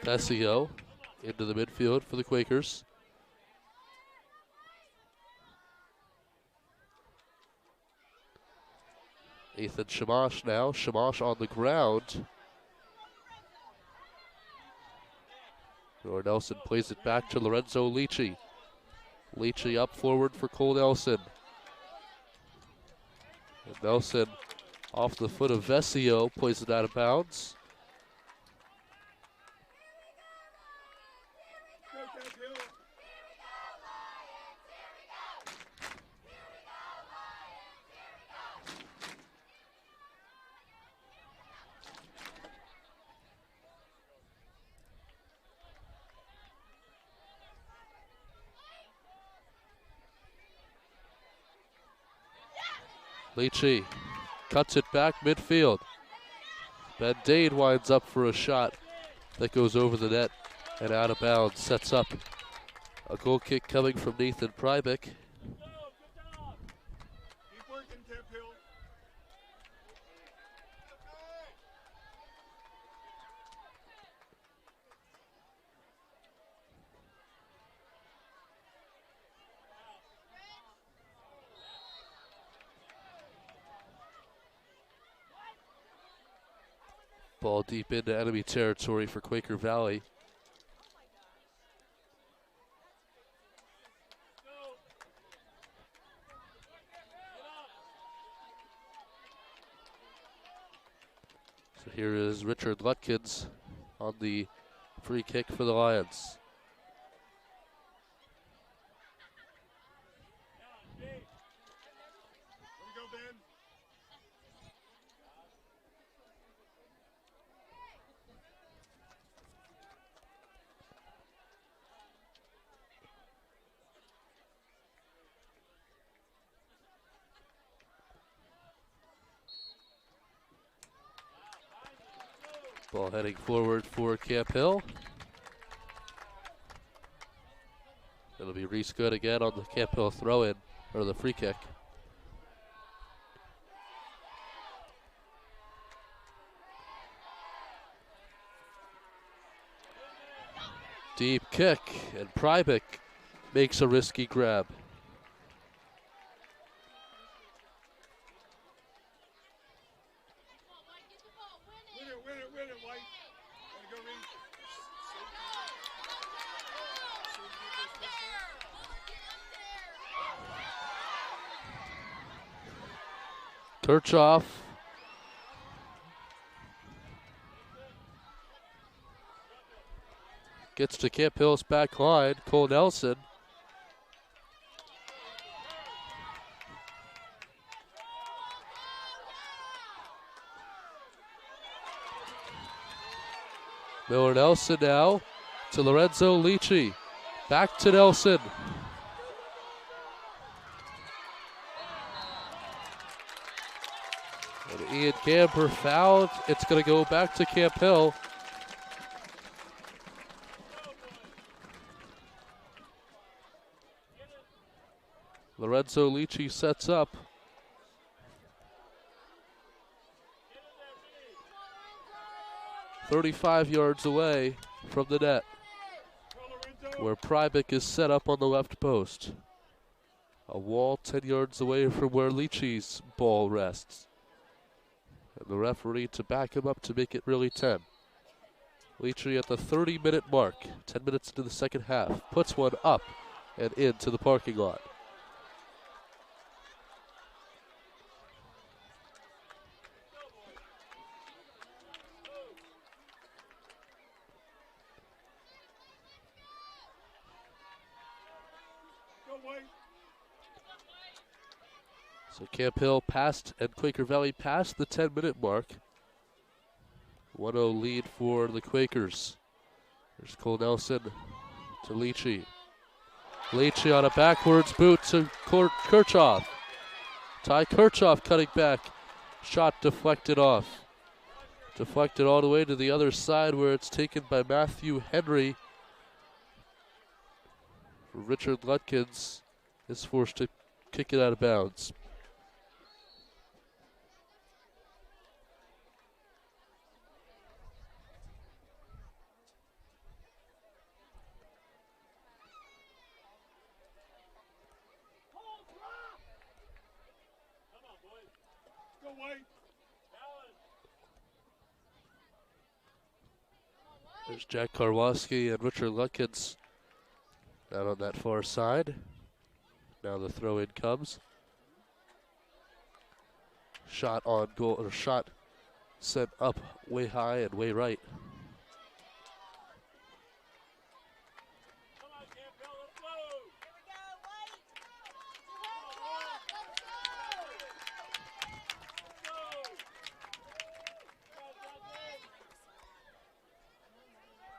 Tessio into the midfield for the Quakers. Ethan Shamash now. Shamash on the ground. Or Nelson plays it back to Lorenzo Leachy. Leachy up forward for Cole Nelson. And Nelson off the foot of Vesio plays it out of bounds. Leachy cuts it back midfield. Ben Dade winds up for a shot that goes over the net and out of bounds. Sets up a goal kick coming from Nathan Prybick. Keep working, Camp Hill. Ball deep into enemy territory for Quaker Valley. So here is Richard Lutkins on the free kick for the Lions. Ball heading forward for Camp Hill. It'll be Reese Good again on the Camp Hill throw-in, or the free kick. Deep kick, and Prybick makes a risky grab. Kirchhoff gets to Camp Hill's back line. Cole Nelson. Miller Nelson now to Lorenzo Leachy. Back to Nelson. And Ian Camper fouled. It's going to go back to Camp Hill. Lorenzo Leachy sets up. 35 yards away from the net, where Prybick is set up on the left post. A wall 10 yards away from where Leachy's ball rests. And the referee to back him up to make it really 10. Leachy at the 30-minute mark, 10 minutes into the second half, puts one up and into the parking lot. So Camp Hill passed and Quaker Valley passed the 10-minute mark. 1-0 lead for the Quakers. There's Cole Nelson to Leachy. Leachy on a backwards boot to Kirchhoff. Ty Kirchhoff cutting back. Shot deflected off. Deflected all the way to the other side where it's taken by Matthew Henry. Richard Lutkins is forced to kick it out of bounds. There's Jack Karwoski and Richard Lutkins out on that far side. Now the throw-in comes. Shot on goal, or shot sent up way high and way right.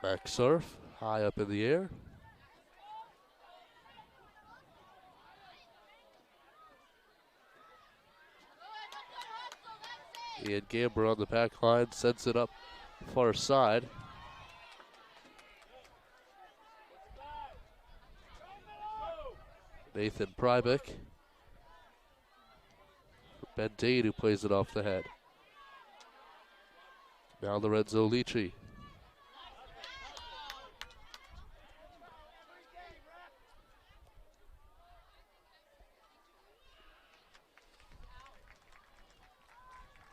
Back surf, high up in the air. Ian Gamber on the back line sends it up far side. Nathan Prybick. Ben Dane who plays it off the head. Now Lorenzo Leachy.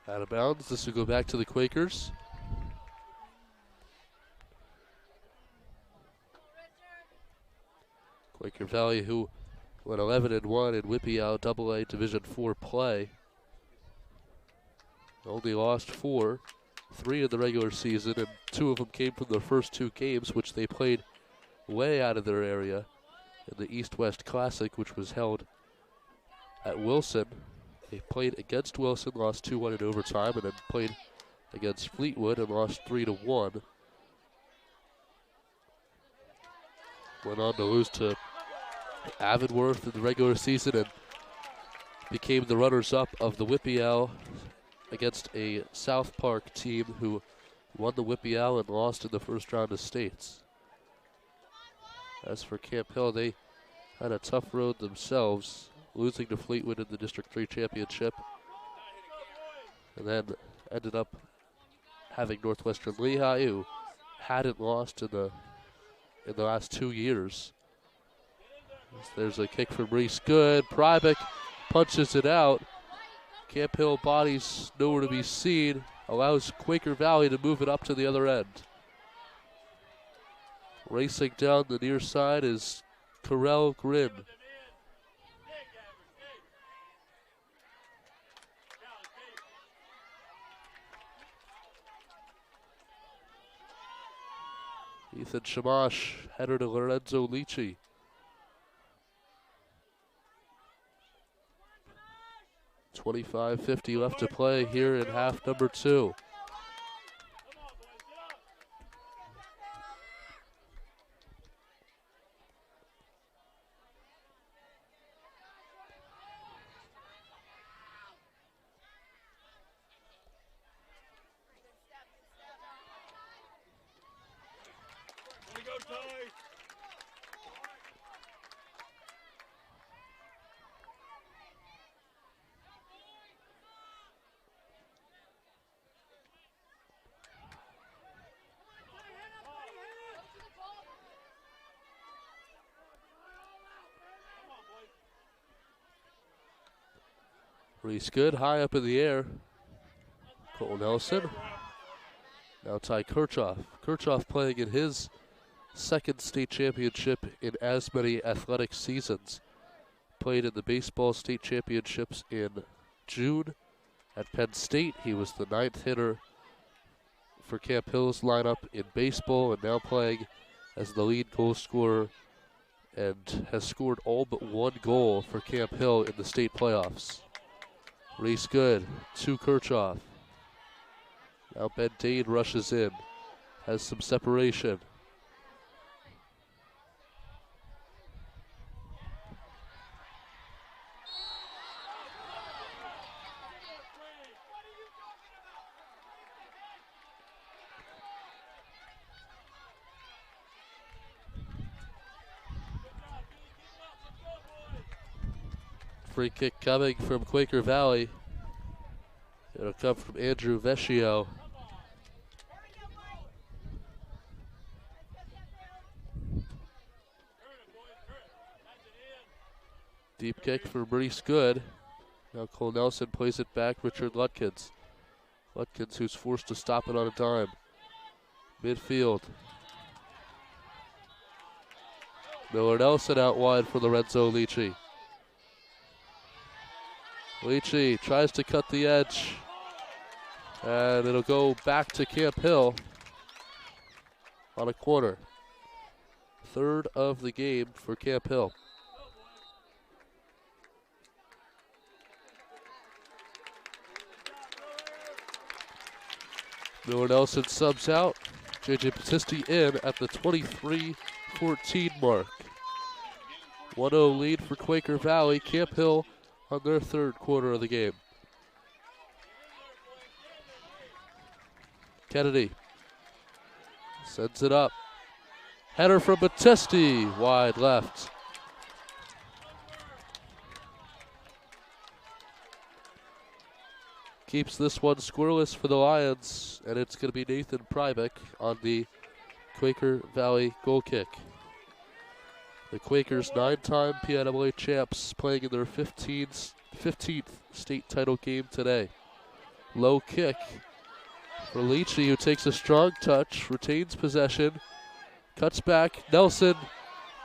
Out of bounds. This will go back to the Quakers. Quaker Valley, who went 11-1 in WPIAA AA Division IV play, only lost 4, 3 in the regular season, and 2 of them came from their first 2 games, which they played way out of their area in the East-West Classic, which was held at Wilson. They played against Wilson, lost 2-1 in overtime, and then played against Fleetwood and lost 3-1. Went on to lose to Avonworth in the regular season and became the runners-up of the WPIAA against a South Park team who won the WPIAA and lost in the first round of states. As for Camp Hill, they had a tough road themselves, losing to Fleetwood in the District 3 championship, and then ended up having Northwestern Lehigh, who hadn't lost in the last 2 years. There's a kick from Reese Good. Prybick punches it out. Camp Hill bodies nowhere to be seen, allows Quaker Valley to move it up to the other end. Racing down the near side is Carell Grin. Ethan Shamash, header to Lorenzo Leachy. .25:50 left to play here in half number 2. Reese Good high up in the air. Cole Nelson. Now Ty Kirchhoff. Kirchhoff playing in his second state championship in as many athletic seasons. Played in the baseball state championships in June at Penn State. He was the 9th hitter for Camp Hill's lineup in baseball and now playing as the lead goal scorer and has scored all but one goal for Camp Hill in the state playoffs. Reese Good to Kirchhoff. Now Ben Dane rushes in, has some separation. Free kick coming from Quaker Valley. It'll come from Andrew Vecchio. Deep kick for Reese Good. Now Cole Nelson plays it back. Richard Lutkins. Lutkins who's forced to stop it on a dime. Midfield. Miller Nelson out wide for Lorenzo Lici. Lici tries to cut the edge. And it'll go back to Camp Hill on a corner. Third of the game for Camp Hill. Miller Nelson subs out. JJ Battisti in at the 23-14 mark. 1-0 lead for Quaker Valley. Camp Hill on their third quarter of the game. Kennedy sends it up. Header from Battisti, wide left. Keeps this one scoreless for the Lions, and it's going to be Nathan Prybeck on the Quaker Valley goal kick. The Quakers, 9-time PIAA champs, playing in their 15th state title game today. Low kick for Lici, who takes a strong touch, retains possession, cuts back. Nelson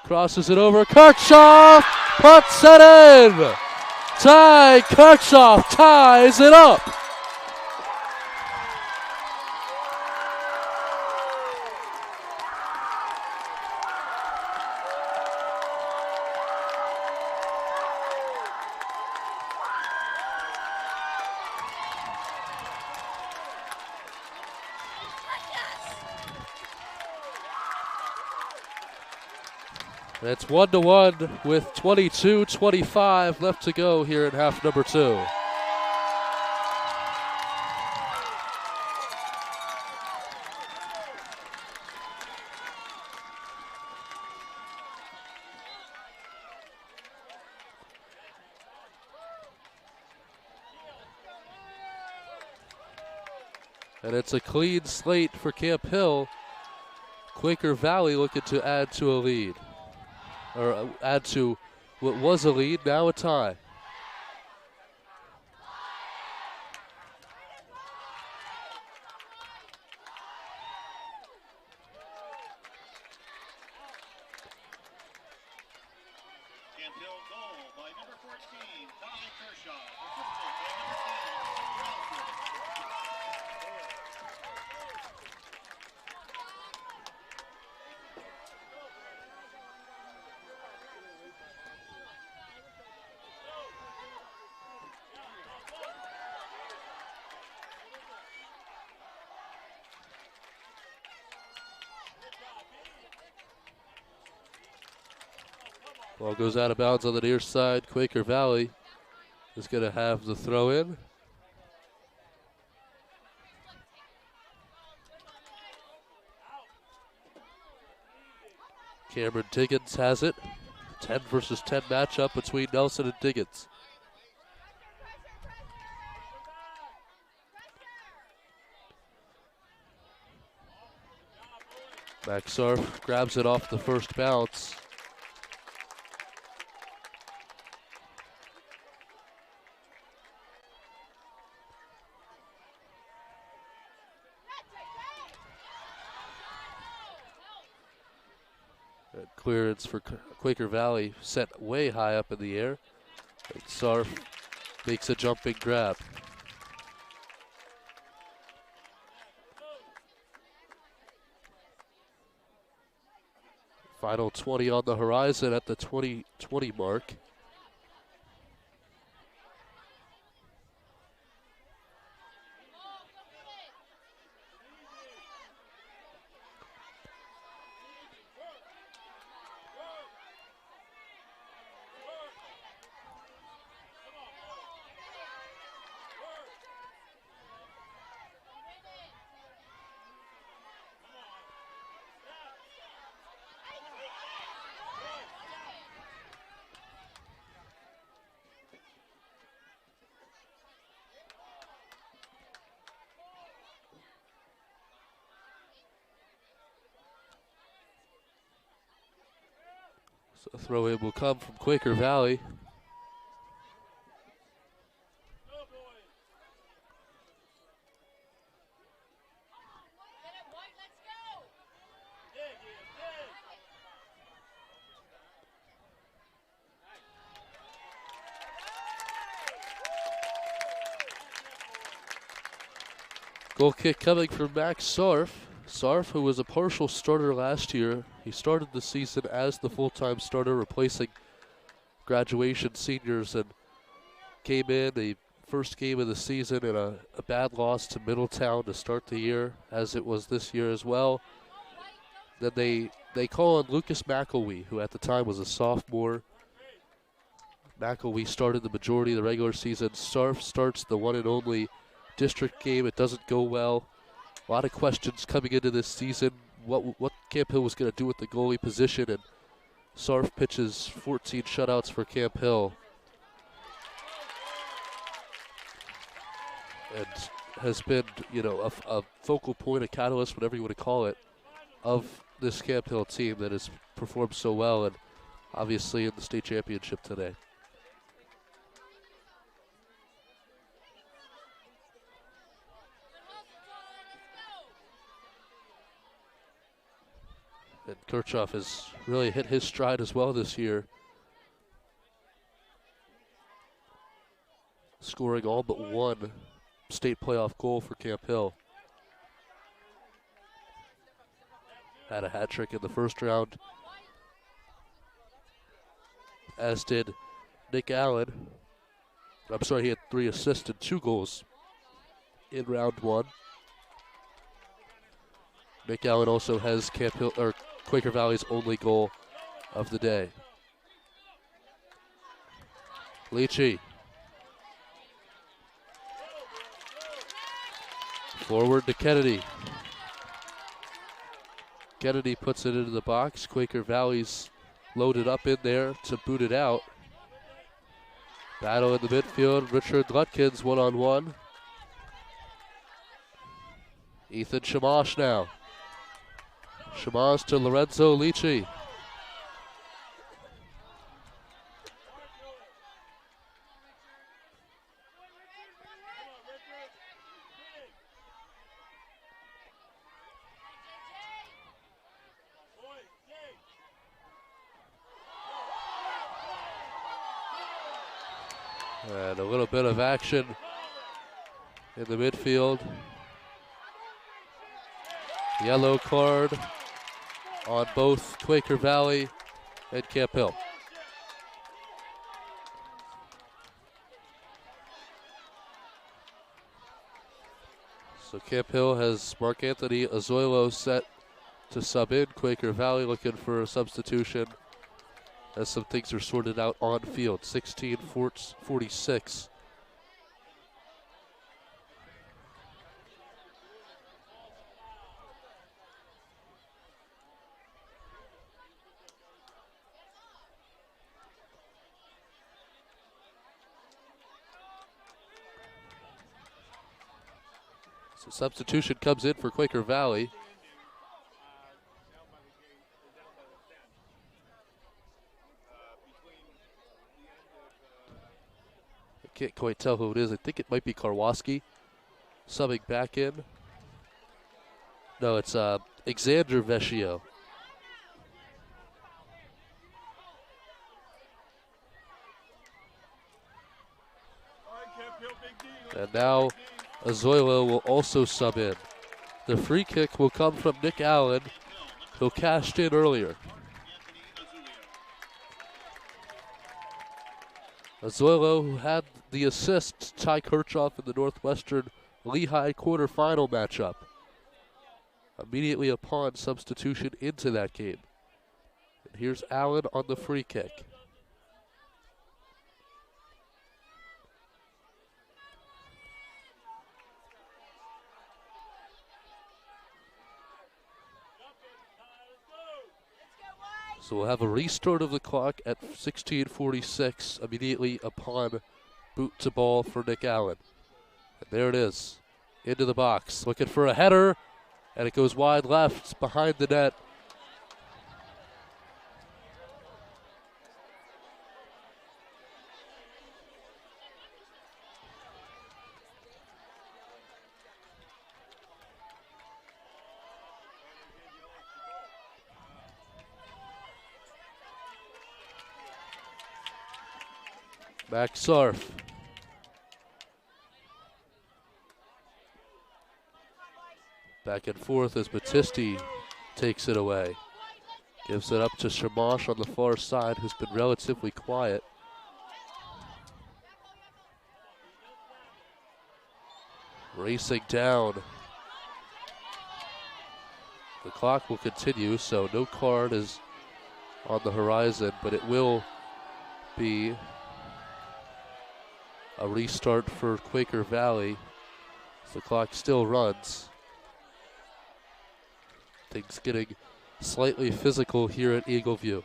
crosses it over. Kirchhoff puts it in. Ty Kirchhoff ties it up. And it's 1-1 with 22-25 left to go here in half number 2. And it's a clean slate for Camp Hill. Quaker Valley looking to add to a lead. Or add to what was a lead, now a tie. Camp Hill goal by number 14, Ty Kirchhoff. Assisted by number 10, Ralph. Ball goes out of bounds on the near side. Quaker Valley is going to have the throw in. Cameron Diggins has it. 10 versus 10 matchup between Nelson and Diggins. Maxarf grabs it off the first bounce. Clearance for Quaker Valley set way high up in the air. And Sarf makes a jumping grab. Final 20 on the horizon at the 20-20 mark. So a throw-in will come from Quaker Valley. Goal kick coming from Max Sarf. Sarf, who was a partial starter last year, he started the season as the full-time starter, replacing graduation seniors, and came in the first game of the season in a bad loss to Middletown to start the year, as it was this year as well. Then they call on Lucas McElwee, who at the time was a sophomore. McElwee started the majority of the regular season. Sarf starts the one and only district game. It doesn't go well. A lot of questions coming into this season. What Camp Hill was going to do with the goalie position, and Sarf pitches 14 shutouts for Camp Hill. And has been, a focal point, a catalyst, whatever you want to call it, of this Camp Hill team that has performed so well, and obviously in the state championship today. And Kirchhoff has really hit his stride as well this year, scoring all but one state playoff goal for Camp Hill. Had a hat trick in the first round, as did Nick Allen. I'm sorry, he had 3 assists and 2 goals in round 1. Nick Allen also has Quaker Valley's only goal of the day. Leachy. Forward to Kennedy. Kennedy puts it into the box. Quaker Valley's loaded up in there to boot it out. Battle in the midfield. Richard Lutkins one-on-one. Ethan Shamash now. Shamash to Lorenzo Leachy. And a little bit of action in the midfield. Yellow card on both Quaker Valley and Camp Hill. So Camp Hill has Mark Anthony Azoilo set to sub in. Quaker Valley looking for a substitution as some things are sorted out on field. 16-46. So substitution comes in for Quaker Valley. I can't quite tell who it is. I think it might be Karwoski subbing back in. No, it's Xander Vecchio. And now Azoilo will also sub in. The free kick will come from Nick Allen, who cashed in earlier. Azoilo, who had the assist to tie Kirchhoff in the Northwestern Lehigh quarterfinal matchup, immediately upon substitution into that game. And here's Allen on the free kick. So we'll have a restart of the clock at 16:46 immediately upon boot to ball for Nick Allen. And there it is, into the box, looking for a header, and it goes wide left behind the net. Max Sarf. Back and forth as Battisti takes it away. Gives it up to Shamash on the far side, who's been relatively quiet. Racing down. The clock will continue, so no card is on the horizon, but it will be a restart for Quaker Valley. The clock still runs. Things getting slightly physical here at Eagle View.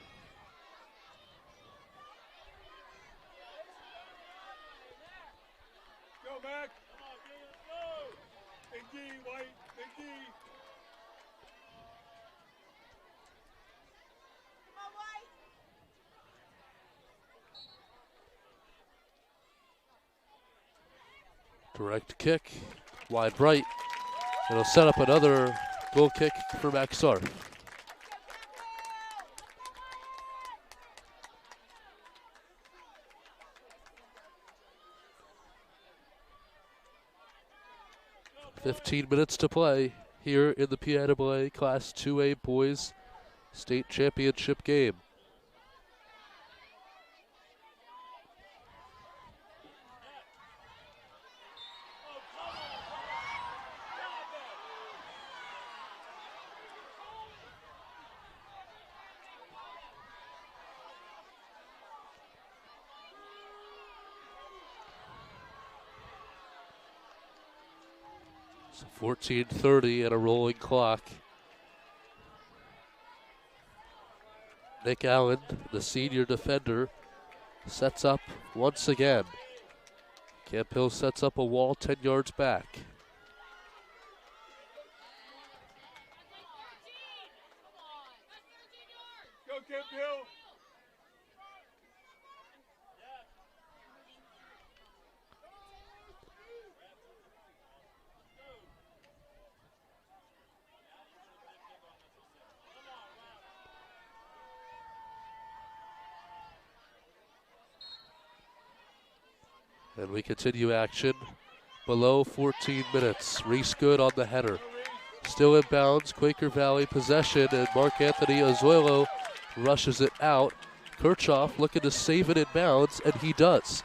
Go back. Come on, go. Big D, White. Big D. Direct kick, wide right. It'll set up another goal kick for Max Sarf. "15 minutes to play here in the PIAA Class 2A Boys State Championship game. So 14:30 and a rolling clock. Nick Allen, the senior defender, sets up once again. Camp Hill sets up a wall 10 yards back. Go, Camp Hill. And we continue action below 14 minutes. Reese Good on the header. Still in bounds, Quaker Valley possession, and Mark Anthony Azoilo rushes it out. Kirchhoff looking to save it in bounds, and he does.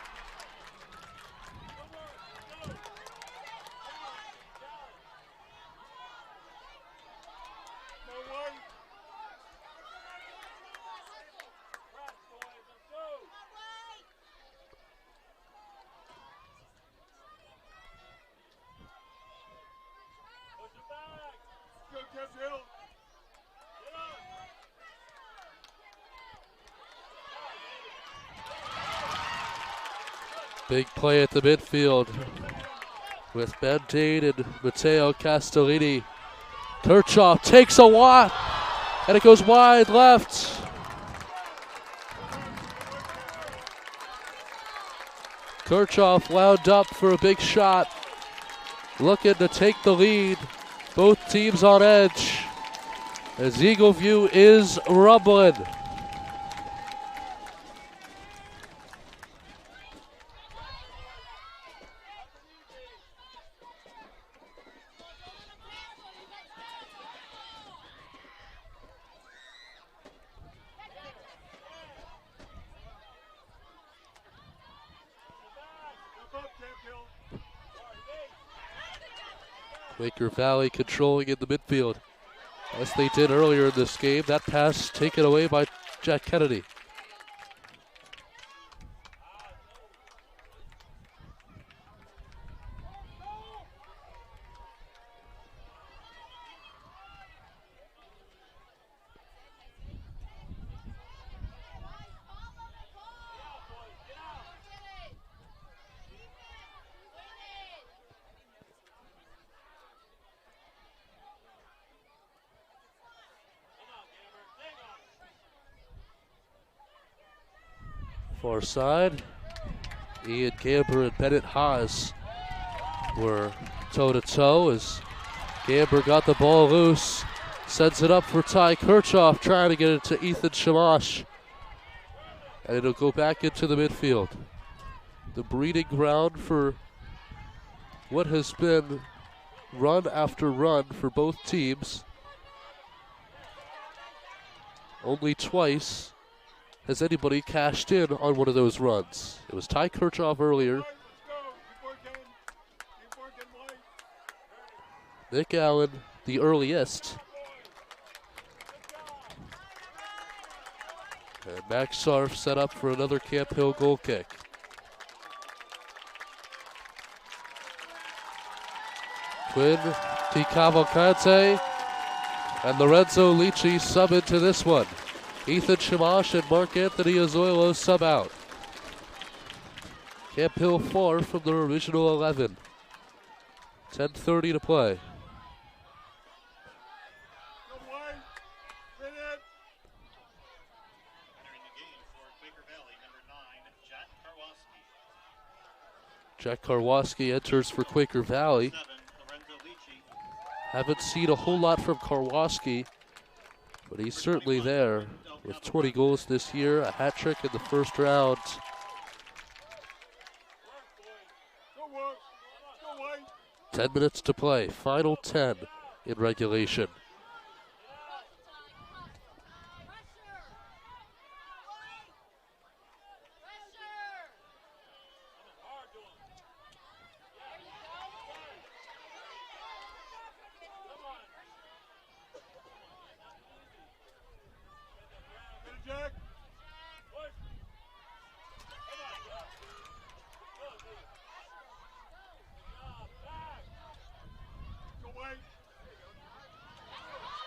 Big play at the midfield with Band-Aid and Matteo Castellini. Kirchhoff takes a walk, and it goes wide left. Kirchhoff wound up for a big shot, looking to take the lead. Both teams on edge as Eagle View is rumbling. Quaker Valley controlling in the midfield, as they did earlier in this game. That pass taken away by Jack Kennedy. Far side, Ian Gamber and Bennett Haas were toe-to-toe as Gamber got the ball loose, sends it up for Ty Kirchhoff, trying to get it to Ethan Shamash. And it'll go back into the midfield. The breeding ground for what has been run after run for both teams. Only twice has anybody cashed in on one of those runs. It was Ty Kirchhoff earlier. Nick Allen, the earliest. And Max Sarf set up for another Camp Hill goal kick. Quinn Cavalcante and Lorenzo Lici sub into this one. Ethan Shamash and Mark Anthony Azoilo sub out. Camp Hill far from their original 11. 10:30 to play. Jack Karwoski enters for Quaker Valley. Haven't seen a whole lot from Karwoski, but he's certainly there with 20 goals this year, a hat trick in the first round. 10 minutes to play, final 10 in regulation.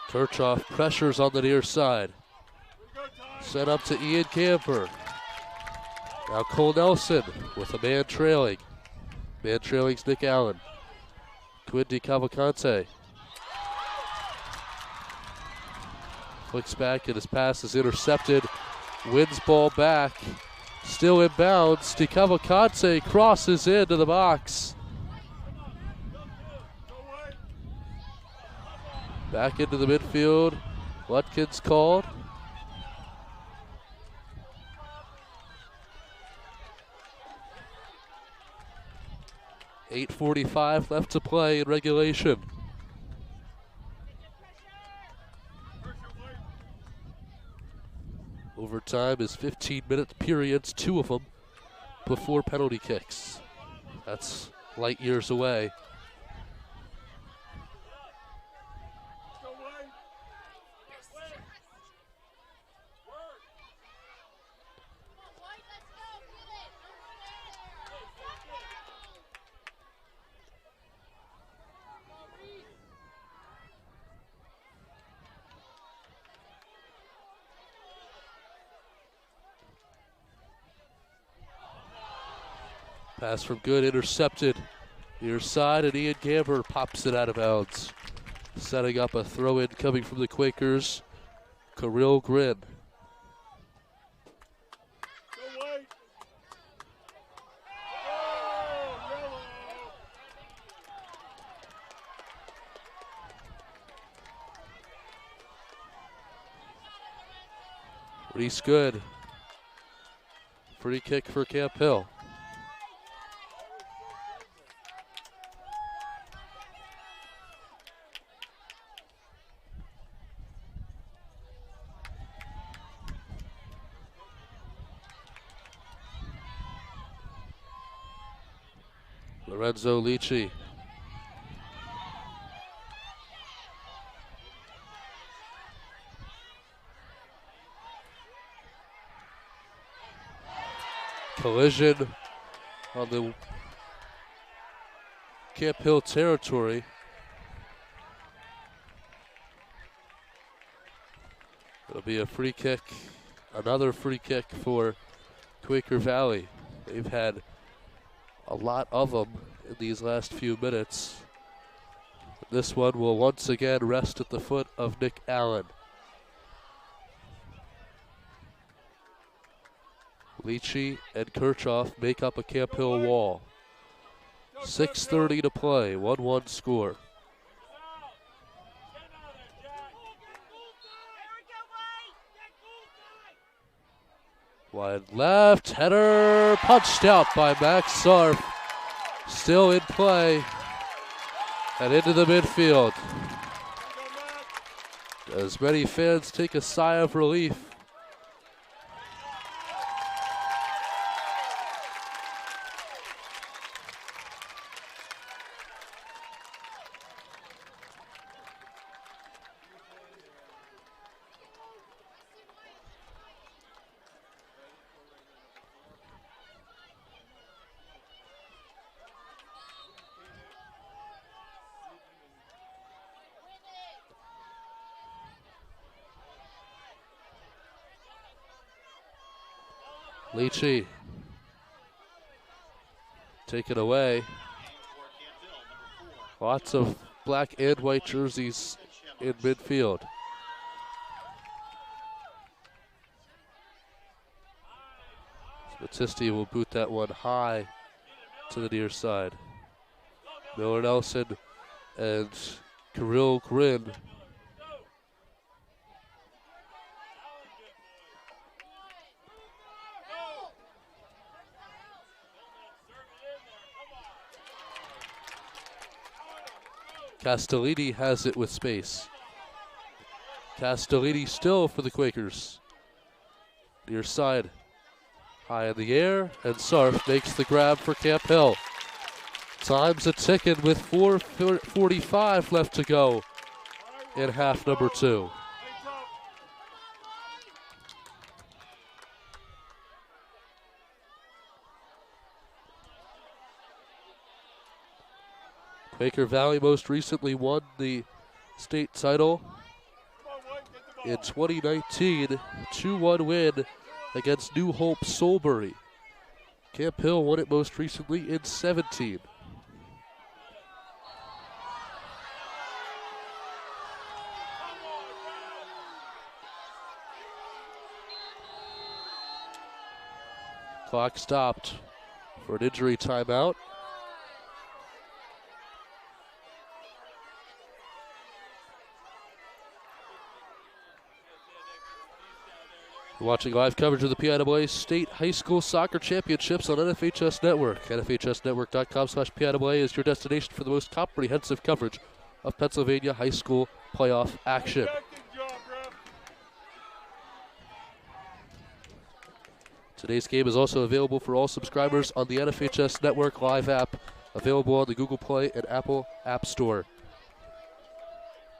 Kirchhoff pressures on the near side. Set up to Ian Camper. Now Cole Nelson with a man trailing. Man trailing's Nick Allen. Quindy Cavalcante. Flicks back and his pass is intercepted. Wins ball back. Still in bounds. DeCavalcante crosses into the box. Back into the midfield. Lutkins called. .8:45 left to play in regulation. Overtime is 15-minute periods, 2 of them before penalty kicks. That's light years away. Pass from Good, intercepted. Near side, and Ian Gamber pops it out of bounds. Setting up a throw-in coming from the Quakers. Kirill Grin. Reese Good. Free kick for Camp Hill. Lorenzo Lici. collision on the Camp Hill territory. It'll be a free kick, another free kick for Quaker Valley. They've had a lot of them in these last few minutes. This one will once again rest at the foot of Nick Allen. Leachy and Kirchhoff make up a Camp Hill wall. 6:30 to play, 1-1 score. Wide left, header, punched out by Max Sarf. Still in play and into the midfield. As many fans take a sigh of relief. Leachy. Take it away. Lots of black and white jerseys in midfield. Battisti will boot that one high to the near side. Miller Nelson and Kirill Grin. Castellini has it with space. Castellini still for the Quakers. Near side, high in the air, and Sarf makes the grab for Camp Hill. Time's a ticking with 4:45 left to go in half number 2. Quaker Valley most recently won the state title in 2019, 2-1 win against New Hope Soulbury. Camp Hill won it most recently in 17. Clock stopped for an injury timeout. You're watching live coverage of the PIAA State High School Soccer Championships on NFHS Network. NFHSnetwork.com/PIAA is your destination for the most comprehensive coverage of Pennsylvania high school playoff action. Today's game is also available for all subscribers on the NFHS Network Live app, available on the Google Play and Apple App Store.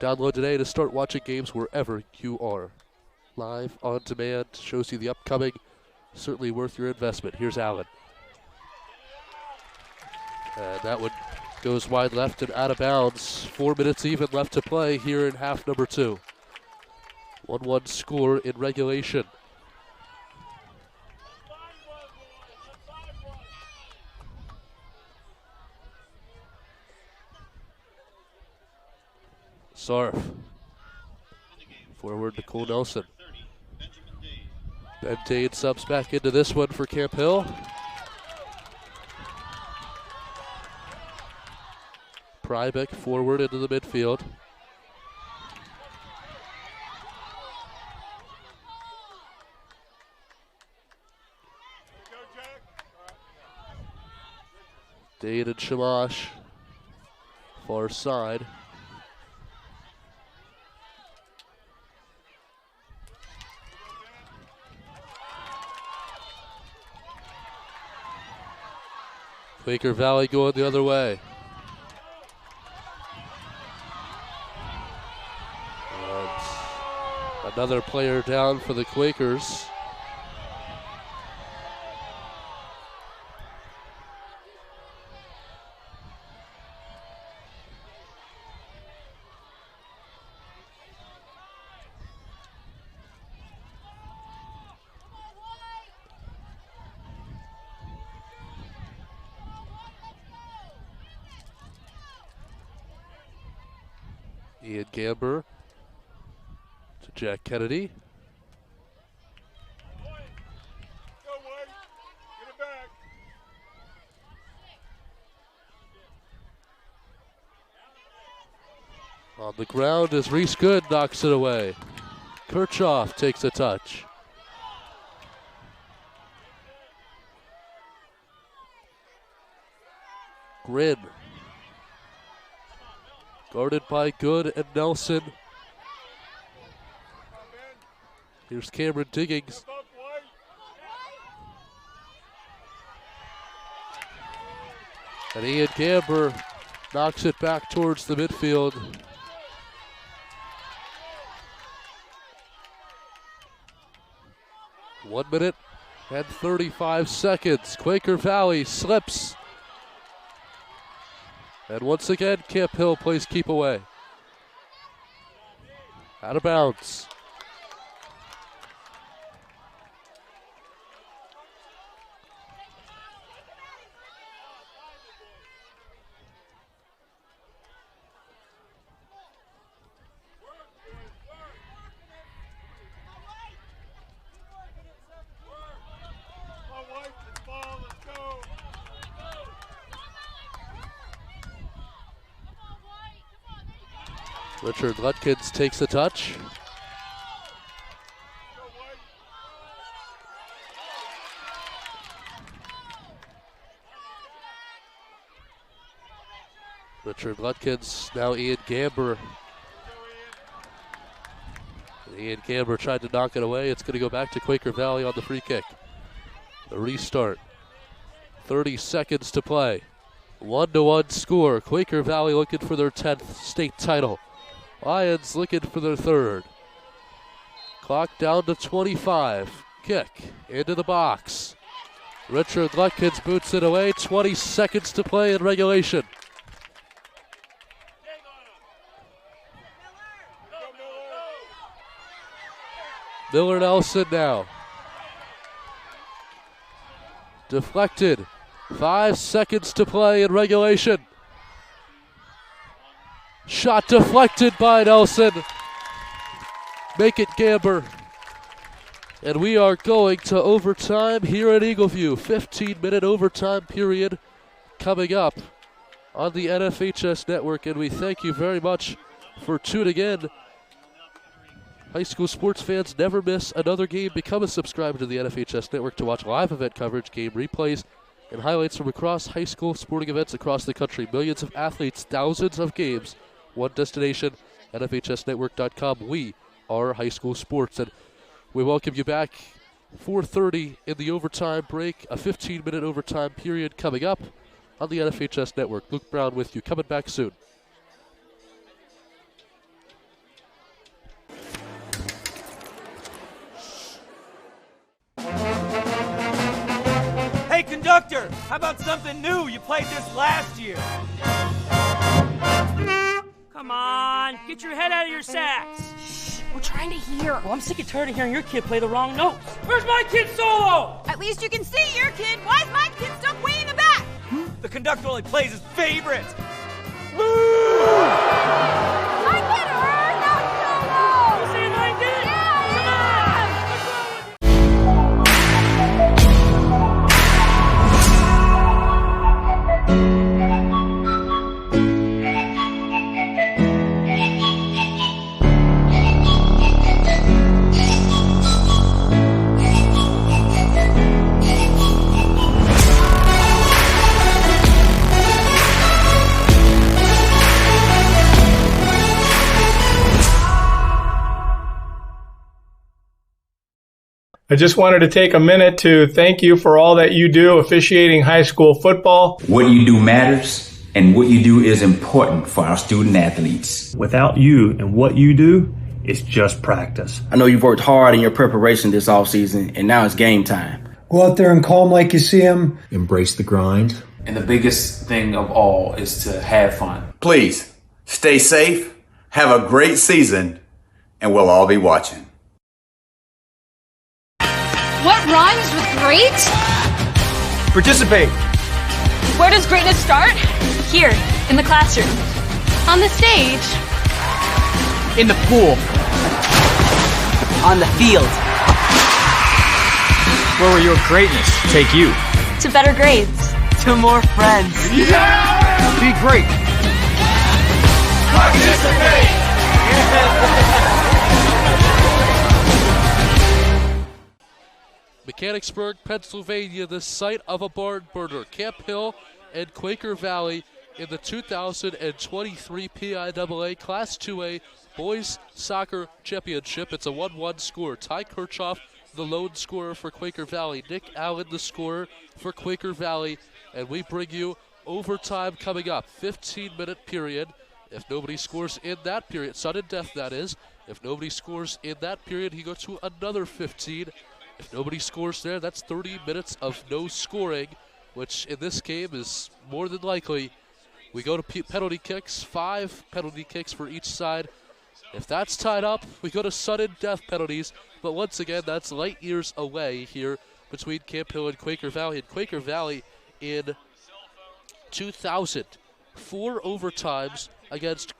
Download today to start watching games wherever you are. Live on demand, shows you the upcoming, certainly worth your investment. Here's Allen. And that one goes wide left and out of bounds. 4 minutes even left to play here in half number 2. 1-1 score in regulation. Sarf. Forward to Cole Nelson. Ben Dade subs back into this one for Camp Hill. Prybeck forward into the midfield. Dade and Shamash. Far side. Quaker Valley going the other way. And another player down for the Quakers. Ian Gamber to Jack Kennedy. Go, White. Get it back. On the ground as Reese Good knocks it away. Kirchhoff takes a touch. Grin. Guarded by Good and Nelson. Here's Cameron Diggins. And Ian Gamber knocks it back towards the midfield. 1 minute and 35 seconds. Quaker Valley slips. And once again, Camp Hill plays keep away. Out of bounds. Richard Lutkins takes a touch. Richard Lutkins, now Ian Gamber. Ian Gamber tried to knock it away. It's going to go back to Quaker Valley on the free kick. The restart. 30 seconds to play. 1-1 score. Quaker Valley looking for their 10th state title. Lions looking for their 3rd. Clock down to 25. Kick into the box. Richard Lutkins boots it away. 20 seconds to play in regulation. Miller Nelson now. Deflected. 5 seconds to play in regulation. Shot deflected by Nelson. Make it Gamber. And we are going to overtime here at Eagleview. 15-minute overtime period coming up on the NFHS network. And we thank you very much for tuning in. High school sports fans, never miss another game. Become a subscriber to the NFHS network to watch live event coverage, game replays, and highlights from across high school sporting events across the country. Millions of athletes, thousands of games. One destination, NFHSnetwork.com. We are high school sports. And we welcome you back. 4:30 in the overtime break. A 15-minute overtime period coming up on the NFHS network. Luke Brown with you. Coming back soon. Hey, conductor, how about something new? You played this last year. Come on, get your head out of your sacks. Shh, we're trying to hear. Well, I'm sick and tired of hearing your kid play the wrong notes. Where's my kid solo? At least you can see your kid. Why is my kid stuck way in the back? The conductor only plays his favorites. I get her, not solo. You see what I did? Yeah, Come on. I just wanted to take a minute to thank you for all that you do officiating high school football. What you do matters, and what you do is important for our student athletes. Without you and what you do, it's just practice. I know you've worked hard in your preparation this offseason, and now it's game time. Go out there and call them like you see them. Embrace the grind. And the biggest thing of all is to have fun. Please, stay safe, have a great season, and we'll all be watching. What rhymes with great? Participate. Where does greatness start? Here, in the classroom. On the stage. In the pool. On the field. Where will your greatness take you? To better grades. To more friends. Yeah! Be great. Participate! Mechanicsburg, Pennsylvania, the site of a barn burner. Camp Hill and Quaker Valley in the 2023 PIAA Class 2A Boys Soccer Championship. It's a 1-1 score. Ty Kirchhoff, the lone scorer for Quaker Valley. Nick Allen, the scorer for Quaker Valley. And we bring you overtime coming up. 15-minute period. If nobody scores in that period, sudden death that is. If nobody scores in that period, he goes to another 15. If nobody scores there, that's 30 minutes of no scoring, which in this game is more than likely. We go to penalty kicks, 5 penalty kicks for each side. If that's tied up, we go to sudden death penalties. But once again, that's light years away here between Camp Hill and Quaker Valley. And Quaker Valley in 2000, 4 overtimes against,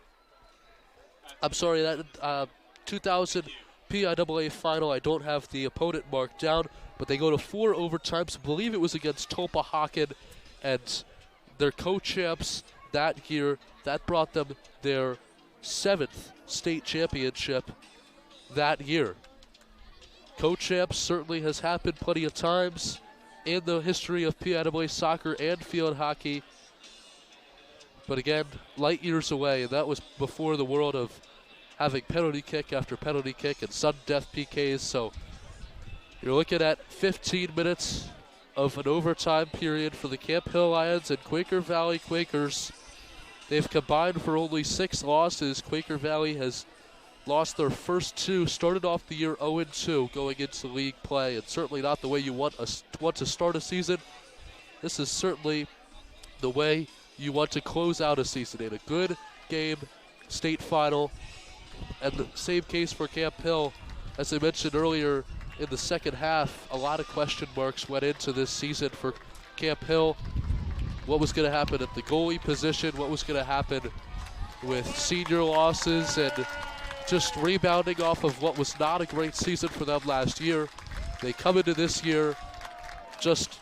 2000 PIAA final. I don't have the opponent marked down, but they go to 4 overtimes. I believe it was against Tulpehocken, and their co-champs that year. That brought them their 7th state championship that year. Co-champs certainly has happened plenty of times in the history of PIAA soccer and field hockey. But again, light years away, and that was before the world of having penalty kick after penalty kick and sudden death PKs. So you're looking at 15 minutes of an overtime period for the Camp Hill Lions and Quaker Valley Quakers. They've combined for only 6 losses. Quaker Valley has lost their first 2, started off the year 0-2 going into league play, and certainly not the way you want to start a season. This is certainly the way you want to close out a season, in a good game, state final. And the same case for Camp Hill. As I mentioned earlier, in the second half, a lot of question marks went into this season for Camp Hill. What was going to happen at the goalie position? What was going to happen with senior losses and just rebounding off of what was not a great season for them last year? They come into this year just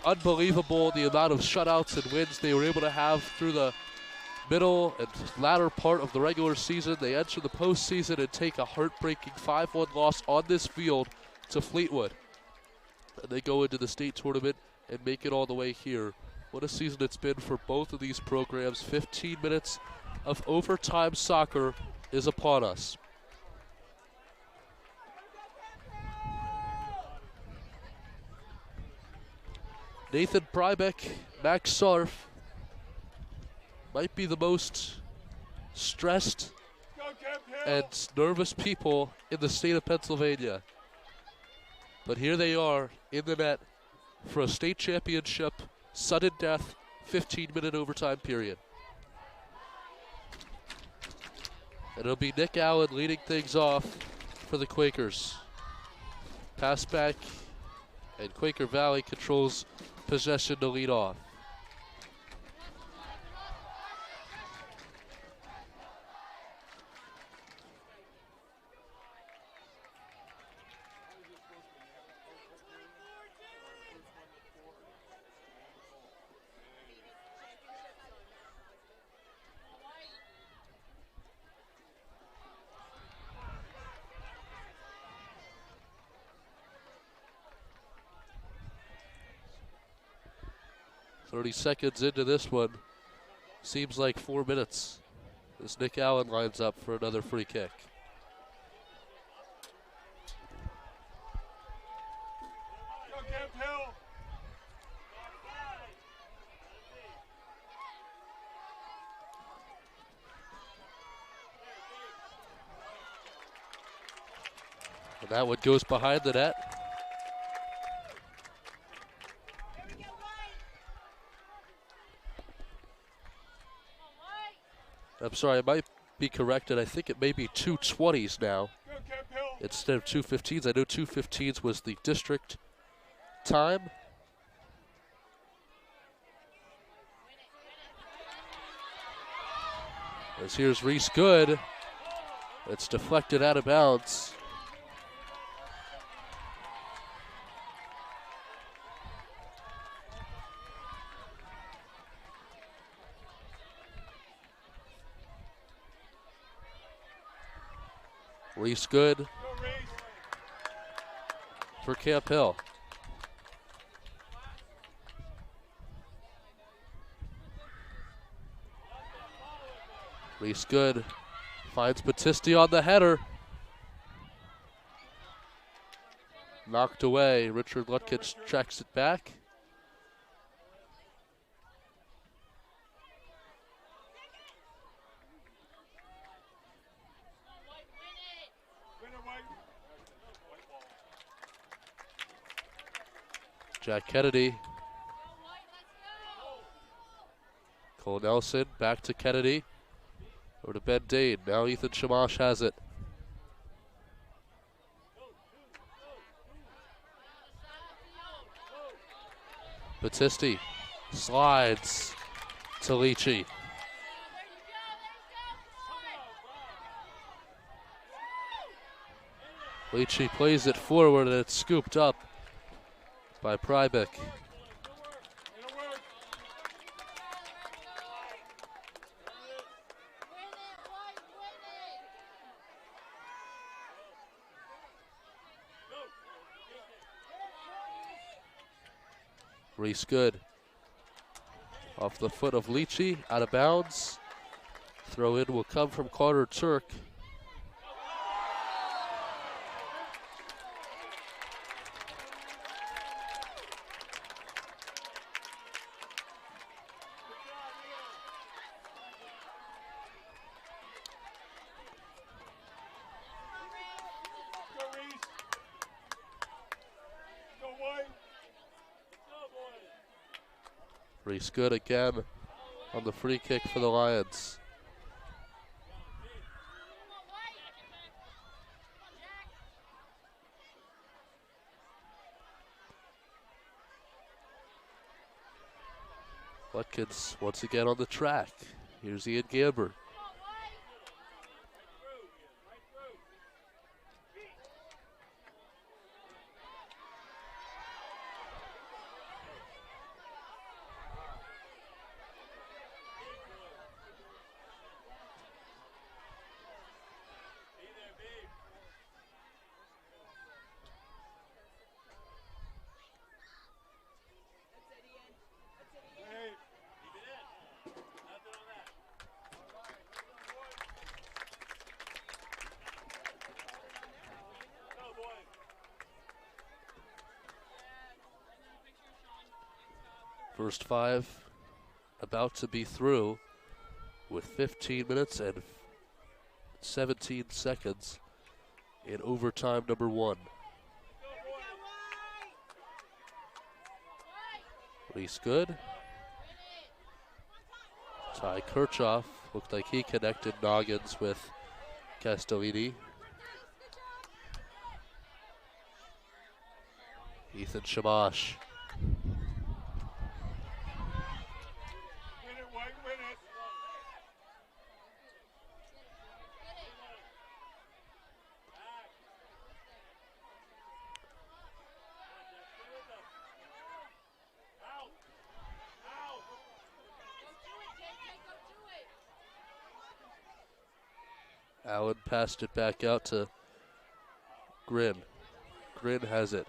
unbelievable, the amount of shutouts and wins they were able to have through the middle and latter part of the regular season. They enter the postseason and take a heartbreaking 5-1 loss on this field to Fleetwood. And they go into the state tournament and make it all the way here. What a season it's been for both of these programs. 15 minutes of overtime soccer is upon us. Nathan Prybeck, Max Sarf might be the most stressed and nervous people in the state of Pennsylvania. But here they are in the net for a state championship, sudden death, 15-minute overtime period. And it'll be Nick Allen leading things off for the Quakers. Pass back, and Quaker Valley controls possession to lead off. "30 seconds into this one, seems like 4 minutes as Nick Allen lines up for another free kick. And that one goes behind the net. I'm sorry, I might be corrected. I think it may be 2:20s now instead of 2:15s. I know 2:15s was the district time. As here's Reese Good, It's deflected out of bounds. Reese good for Camp Hill. Reese good finds Battisti on the header. Knocked away. Richard Lutkins checks it back. Jack Kennedy. Cole Nelson back to Kennedy. Over to Ben Dane. Now Ethan Shamash has it. Battisti slides to Leachy. Leachy plays it forward and it's scooped up by Prybick. Reese good. Off the foot of Leachy, out of bounds. Throw in will come from Carter Turk. Reese good again on the free kick for the Lions. Lutkins once again on the track. Here's Ian Gamber. First five about to be through with 15 minutes and 17 seconds in overtime number one. Reese good. Ty Kirchhoff looked like he connected noggins with Castellini. Ethan Shamash. Allen passed it back out to Grin. Grin has it.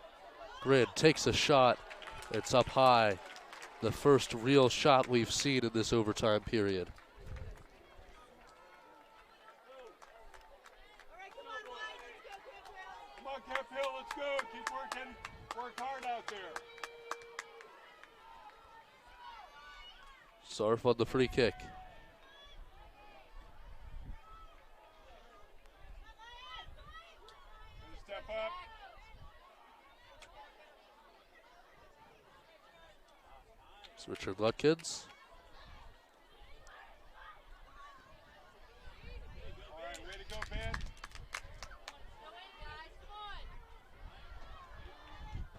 Grin takes a shot. It's up high. The first real shot we've seen in this overtime period. Come on, Camp Hill, let's go. Keep working. Work hard out there. Sarf on the free kick. Step up. It's Richard Lutkins. All right, way to go, Ben.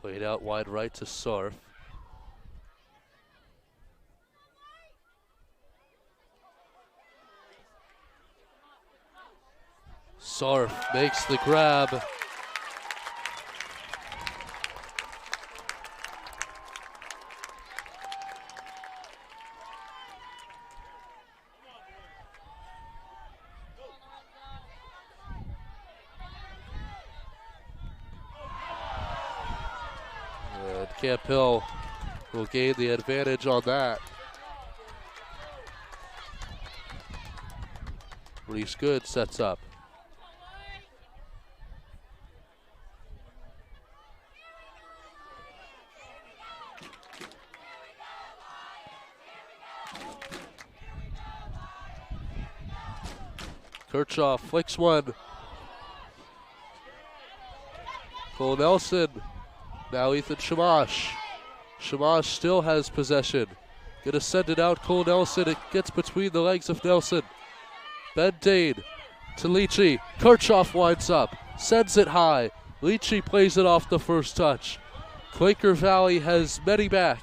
Played out wide right to Sarf. Sarf makes the grab. And Camp Hill will gain the advantage on that. Reese Good sets up. Kirchhoff flicks one. Cole Nelson. Now Ethan Shamash. Shamash still has possession. Gonna send it out. Cole Nelson. It gets between the legs of Nelson. Ben Dade to Leachy. Kirchhoff winds up. Sends it high. Leachy plays it off the first touch. Quaker Valley has many back.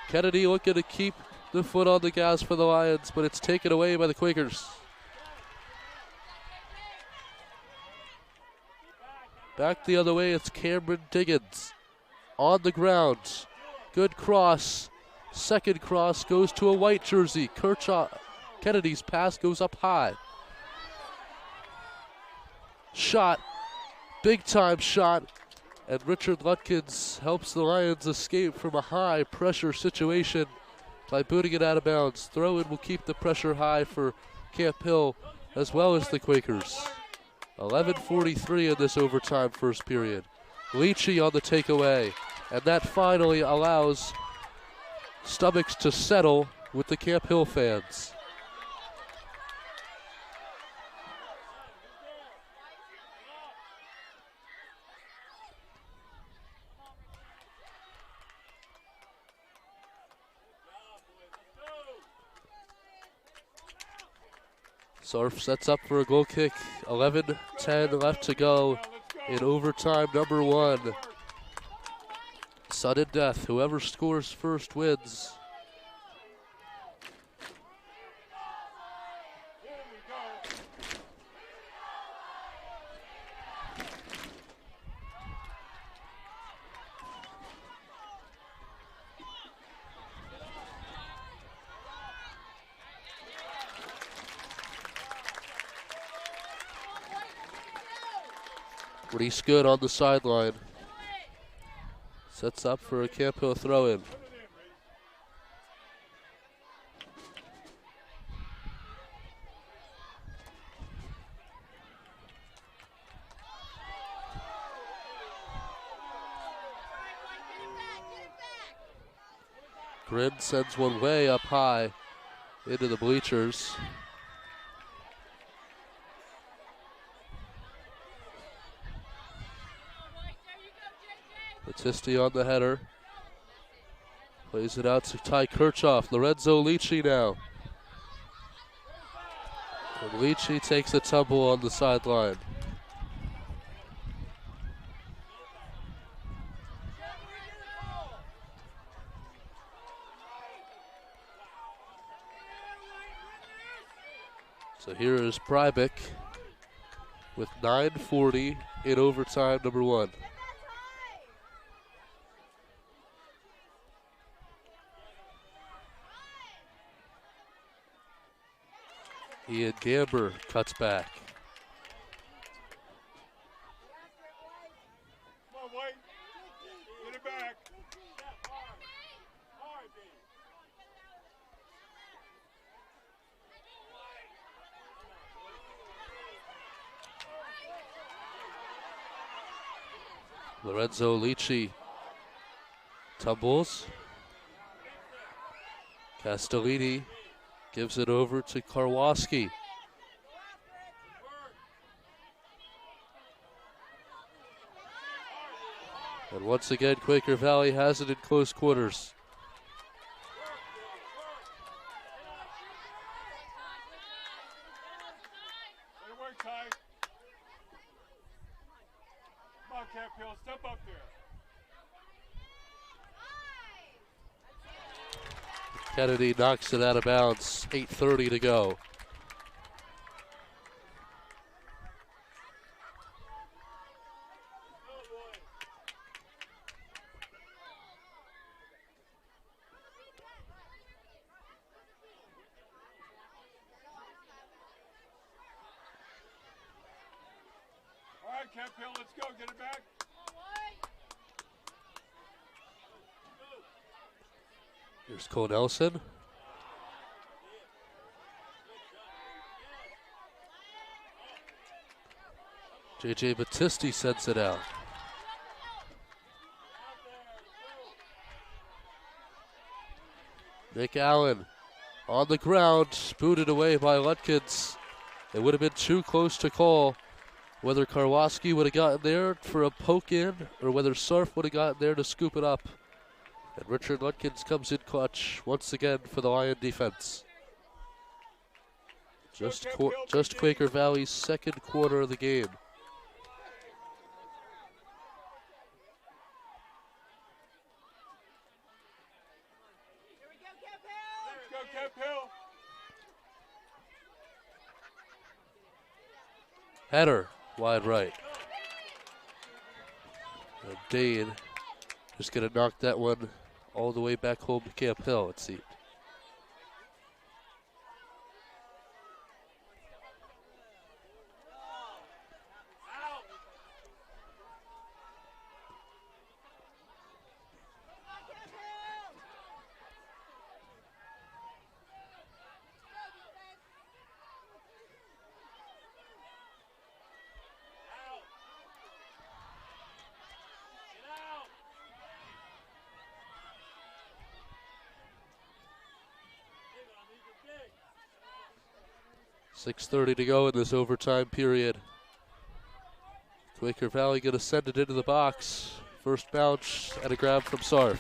Kennedy looking to keep the foot on the gas for the Lions, but it's taken away by the Quakers. Back the other way, it's Cameron Diggins. On the ground. Good cross. Second cross goes to a white jersey. Kennedy's pass goes up high. Shot. Big time shot. And Richard Lutkins helps the Lions escape from a high pressure situation by booting it out of bounds. Throw-in will keep the pressure high for Camp Hill as well as the Quakers. 11:43 in this overtime first period. Leachy on the takeaway. And that finally allows stomachs to settle with the Camp Hill fans. Sarf sets up for a goal kick. 11-10 left to go in overtime number one. Sudden death. Whoever scores first wins. Reese Good on the sideline. Sets up for a Camp Hill throw-in. Grin sends one way up high into the bleachers. Battisti on the header. Plays it out to Ty Kirchhoff. Lorenzo Leachy now. And Leachy takes a tumble on the sideline. So here is Prybick with 9:40 in overtime number one. Ian Gamber cuts back. Come on, White. Get it back. Lorenzo Leachy tumbles. Castellini gives it over to Karwoski. And once again, Quaker Valley has it in close quarters. Way to work, Ty. Come on, Camp Hill, step up there. Kennedy knocks it out of bounds. 8:30 to go. All right, Camp Hill, let's go. Get it back. Here's Cole Nelson. J.J. Battisti sends it out. Nick Allen on the ground, booted away by Lutkins. It would have been too close to call whether Karwoski would have gotten there for a poke in or whether Sarf would have gotten there to scoop it up. And Richard Lutkins comes in clutch once again for the Lion defense. Just Quaker Valley's second quarter of the game. Let's go, Camp Hill. Header, wide right. And Dane just going to knock that one all the way back home to Camp Hill, it seemed. .6:30 to go in this overtime period. Quaker Valley going to send it into the box. First bounce and a grab from Sarf.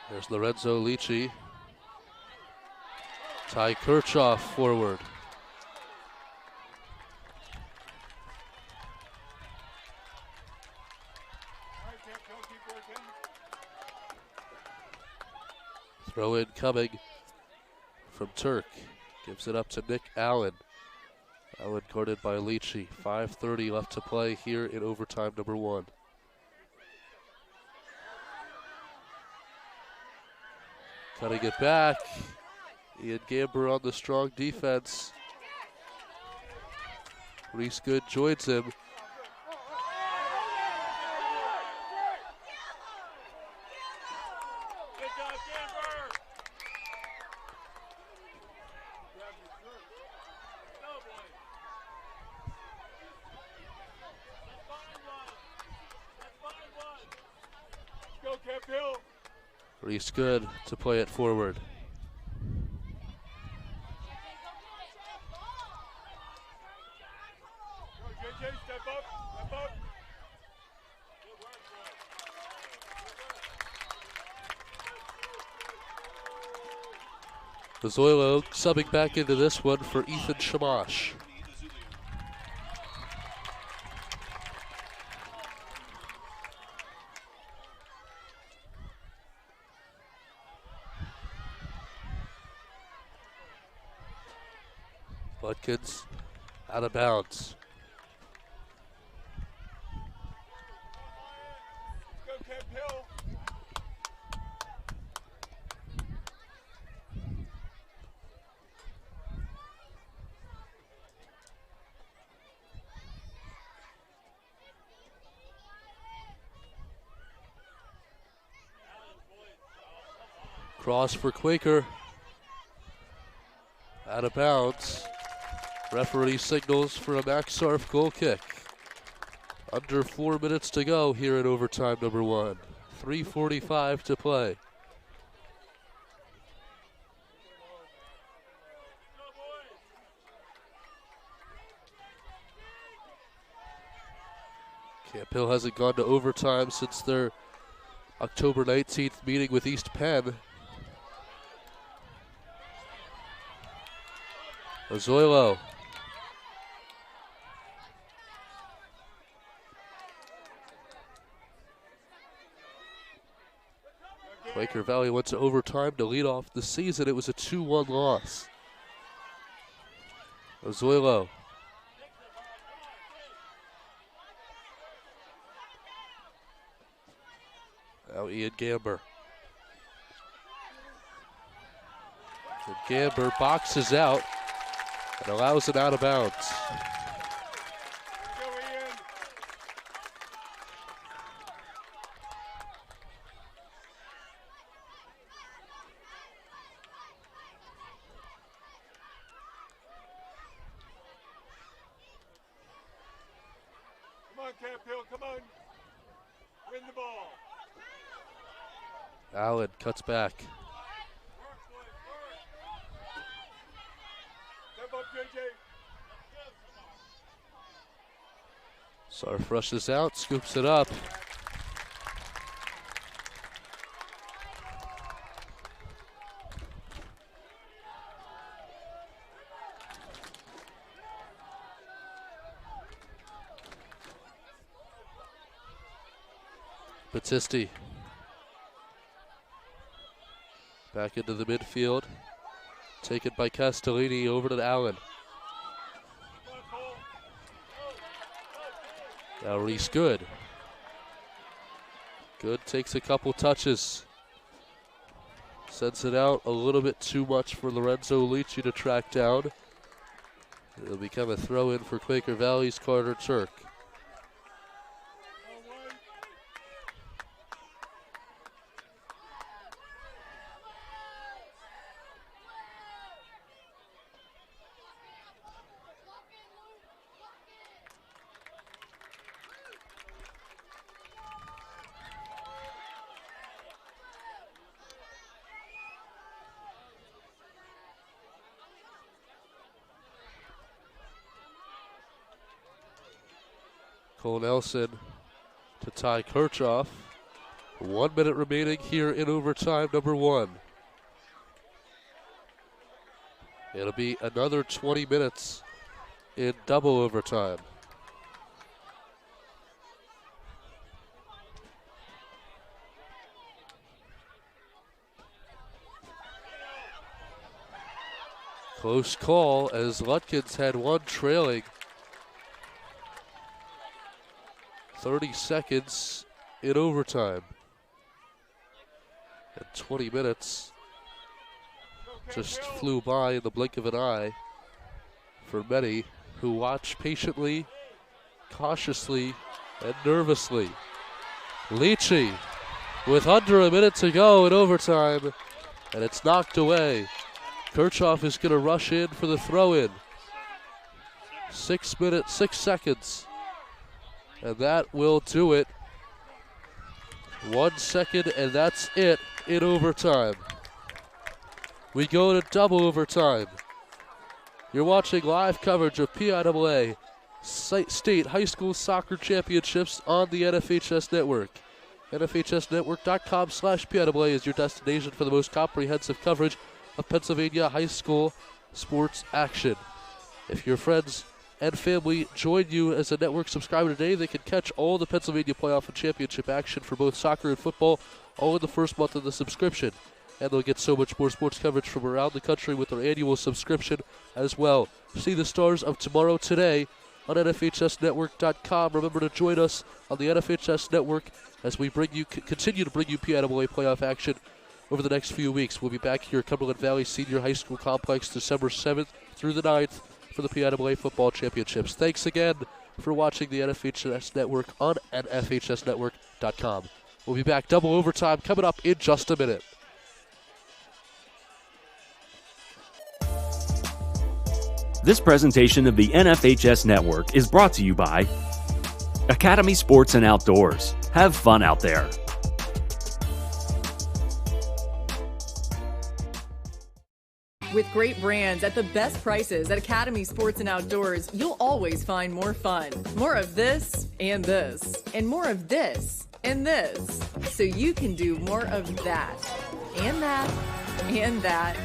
There's Lorenzo Lici. Ty Kirchhoff forward. Throw in coming from Turk. Gives it up to Nick Allen. Allen guarded by Lici. 5:30 left to play here in overtime number 1. Cutting it back. Ian Gamber on the strong defense. Reese Good joins him. Reese Good to play it forward. Zoilo subbing back into this one for Ethan Shamash. Lutkins out of bounds. Cross for Quaker. Out of bounds. Referee signals for a Max Sarf goal kick. Under 4 minutes to go here in overtime number 1. 3:45 to play. Camp Hill hasn't gone to overtime since their October 19th meeting with East Penn. Ozoilo. Quaker Valley went to overtime to lead off the season. It was a 2-1 loss. Ozoilo. Now Ian Gamber. And Gamber boxes out and allows it out of bounds. Come on, Camp Hill, come on. Win the ball. Allen cuts back. Step up, JJ. Sarf rushes out, scoops it up. Battisti. Back into the midfield. Taken by Castellini over to Allen. Now Reese Good. Good takes a couple touches. Sends it out a little bit too much for Lorenzo Lici to track down. It'll become a throw in for Quaker Valley's Carter Turk. Cole Nelson to Ty Kirchhoff. 1 minute remaining here in overtime number 1. It'll be another 20 minutes in double overtime. Close call as Lutkins had one trailing. 30 seconds in overtime. And 20 minutes just flew by in the blink of an eye for many who watch patiently, cautiously, and nervously. Lici with under a minute to go in overtime, and it's knocked away. Kirchhoff is going to rush in for the throw-in. 6 seconds. And that will do it. 1 second, and that's it in overtime. We go to double overtime. You're watching live coverage of PIAA State High School Soccer Championships on the NFHS Network. NFHSnetwork.com/PIAA is your destination for the most comprehensive coverage of Pennsylvania high school sports action. If your friends and family join you as a network subscriber today, they can catch all the Pennsylvania playoff and championship action for both soccer and football all in the first month of the subscription. And they'll get so much more sports coverage from around the country with their annual subscription as well. See the stars of tomorrow today on NFHSnetwork.com. Remember to join us on the NFHS Network as we continue to bring you PIAA playoff action over the next few weeks. We'll be back here at Cumberland Valley Senior High School Complex December 7th through the 9th for the PIAA Football Championships. Thanks again for watching the NFHS Network on NFHSnetwork.com. We'll be back double overtime coming up in just a minute. This presentation of the NFHS Network is brought to you by Academy Sports and Outdoors. Have fun out there. With great brands at the best prices at Academy Sports and Outdoors, you'll always find more fun. More of this, and more of this, and this. So you can do more of that, and that, and that,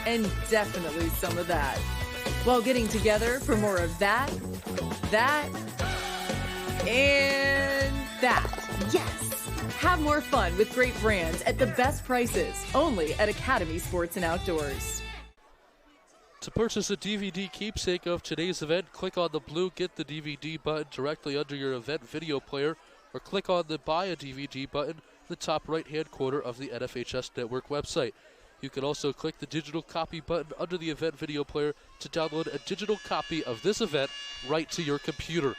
and definitely some of that. While getting together for more of that, and that. Yes! Have more fun with great brands at the best prices, only at Academy Sports and Outdoors. To purchase a DVD keepsake of today's event, click on the blue Get the DVD button directly under your event video player, or click on the Buy a DVD button in the top right-hand corner of the NFHS Network website. You can also click the digital copy button under the event video player to download a digital copy of this event right to your computer.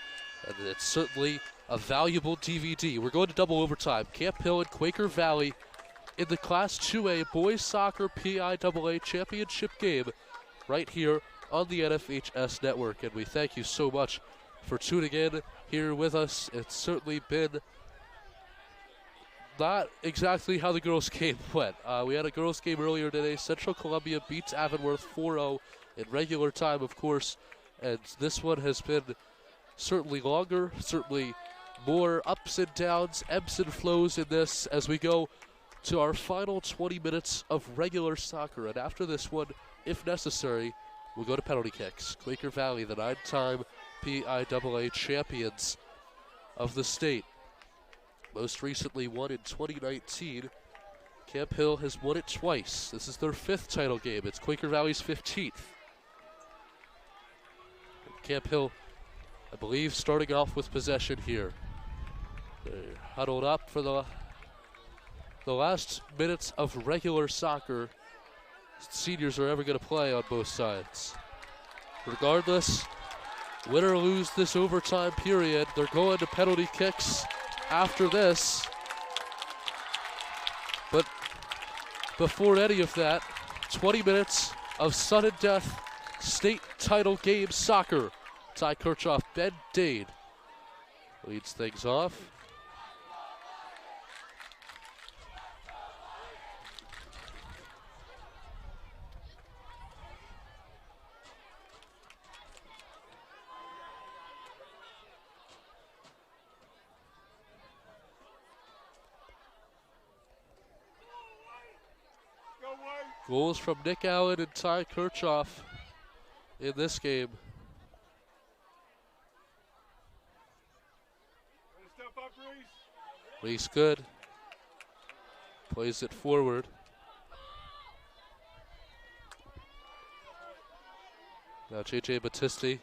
And it's certainly a valuable DVD. We're going to double overtime. Camp Hill and Quaker Valley in the Class 2A Boys Soccer PIAA Championship game right here on the NFHS Network. And we thank you so much for tuning in here with us. It's certainly been not exactly how the girls' game went. We had a girls' game earlier today. Central Columbia beats Avonworth 4-0 in regular time, of course. And this one has been certainly longer, certainly more ups and downs, ebbs and flows in this as we go to our final 20 minutes of regular soccer. And after this one, if necessary, we'll go to penalty kicks. Quaker Valley, the 9-time PIAA champions of the state. Most recently won in 2019. Camp Hill has won it twice. This is their 5th title game. It's Quaker Valley's 15th. Camp Hill, I believe, starting off with possession here. They're huddled up for the last minutes of regular soccer seniors are ever going to play on both sides. Regardless, win or lose this overtime period, they're going to penalty kicks after this. But before any of that, 20 minutes of sudden death state title game soccer. Ty Kirchhoff, Ben Dade leads things off. Goals from Nick Allen and Ty Kirchhoff in this game. Reese good. Plays it forward. Now J.J. Battisti.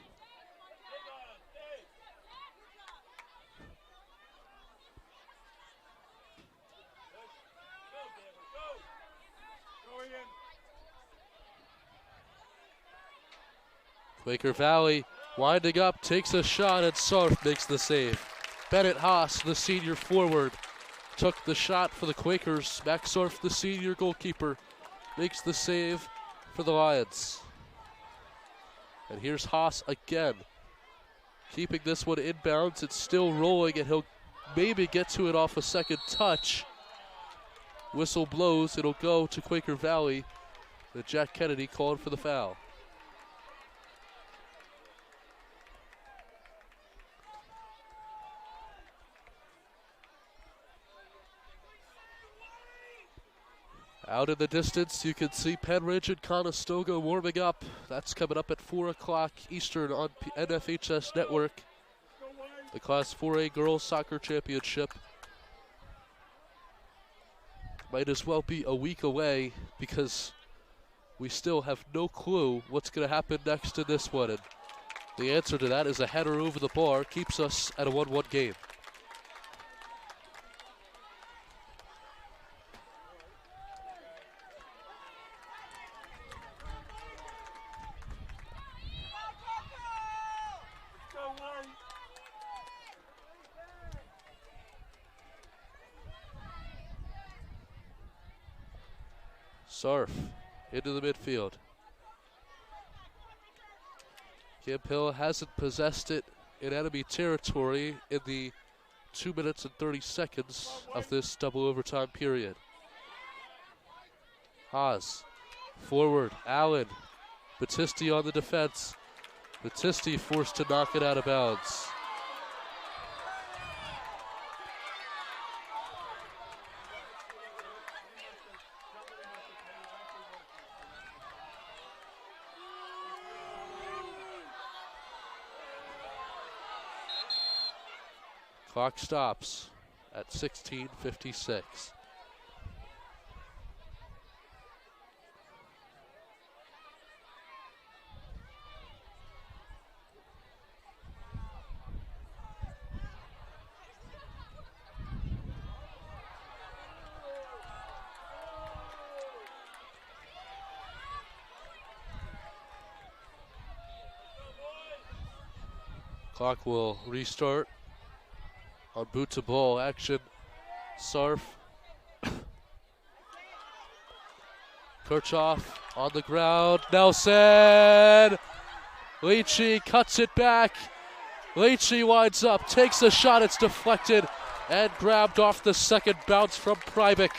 Quaker Valley winding up, takes a shot, and Sarf makes the save. Bennett Haas, the senior forward, took the shot for the Quakers. Max Sarf, the senior goalkeeper, makes the save for the Lions. And here's Haas again, keeping this one inbounds. It's still rolling, and he'll maybe get to it off a second touch. Whistle blows, it'll go to Quaker Valley. The Jack Kennedy called for the foul. Out in the distance, you can see Penridge and Conestoga warming up. That's coming up at 4 o'clock Eastern on NFHS Network. The Class 4A Girls Soccer Championship might as well be a week away because we still have no clue what's going to happen next in this one. And the answer to that is a header over the bar, keeps us at a 1-1 game. Sarf into the midfield. Camp Hill hasn't possessed it in enemy territory in the 2 minutes and 30 seconds of this double overtime period. Haas Forward, Allen. Battisti on the defense. Battisti forced to knock it out of bounds. Clock stops at 16:56. Clock will restart on boot to ball action. Sarf. Kirchhoff on the ground. Nelson. Leachy cuts it back. Leachy winds up, takes a shot. It's deflected and grabbed off the second bounce from Prybick.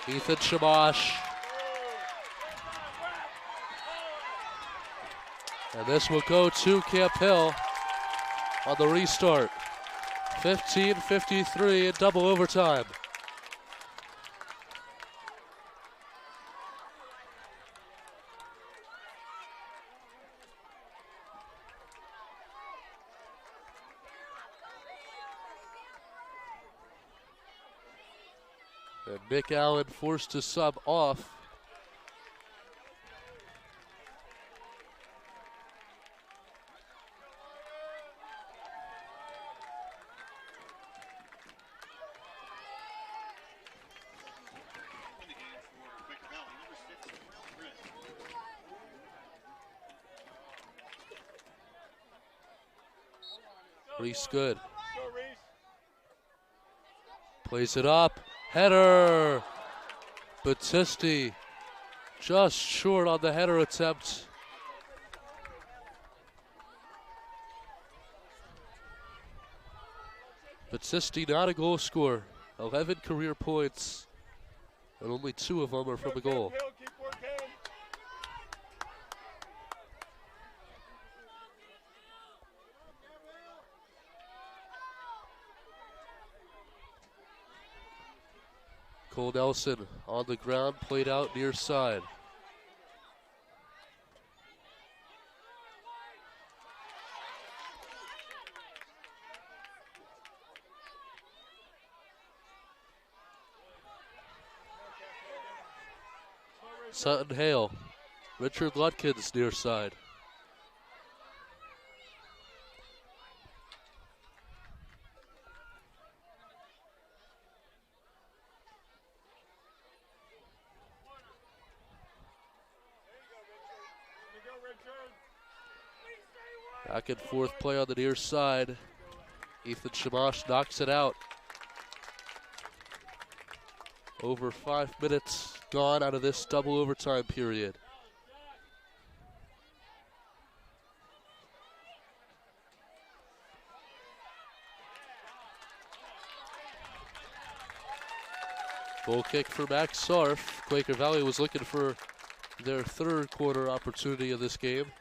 Ethan Shamash. And this will go to Camp Hill on the restart. 15:53 in double overtime. And Nick Allen forced to sub off. Reese good. Plays it up. Header. Battisti just short on the header attempt. Battisti not a goal scorer. 11 career points, and only 2 of them are from a goal. Cole Nelson on the ground, played out near side. Sutton Hale, Richard Lutkins near side. Back and forth play on the near side. Ethan Shamash knocks it out. Over 5 minutes gone out of this double overtime period. Goal kick for Max Sarf. Quaker Valley was looking for their third quarter opportunity of this game.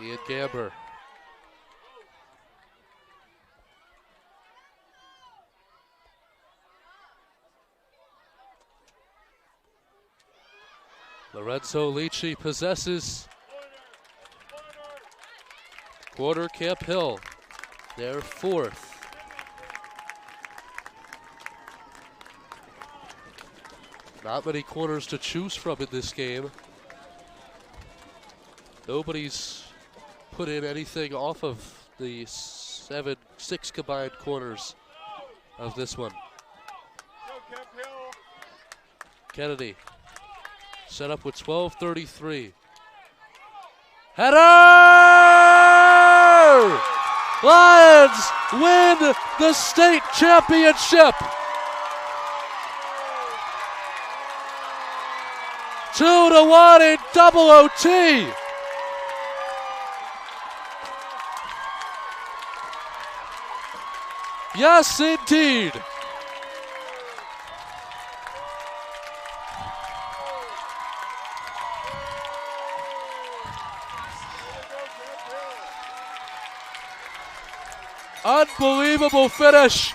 Ian Gamber. Lorenzo Lici possesses. Quarter Camp Hill, their fourth. Not many corners to choose from in this game. Nobody's put in anything off of the 6 combined corners of this one. Kennedy set up with 12:33. Header! Lions win the state championship. 2-1 in double OT. Yes, indeed. Unbelievable finish.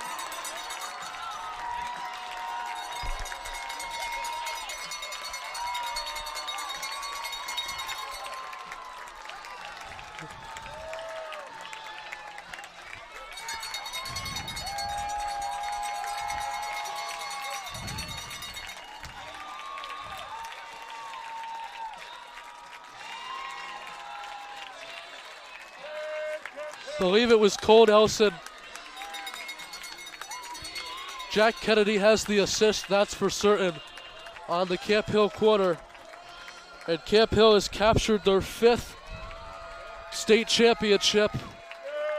Believe it was Cole Nelson. Jack Kennedy has the assist, that's for certain, on the Camp Hill quarter. And Camp Hill has captured their 5th state championship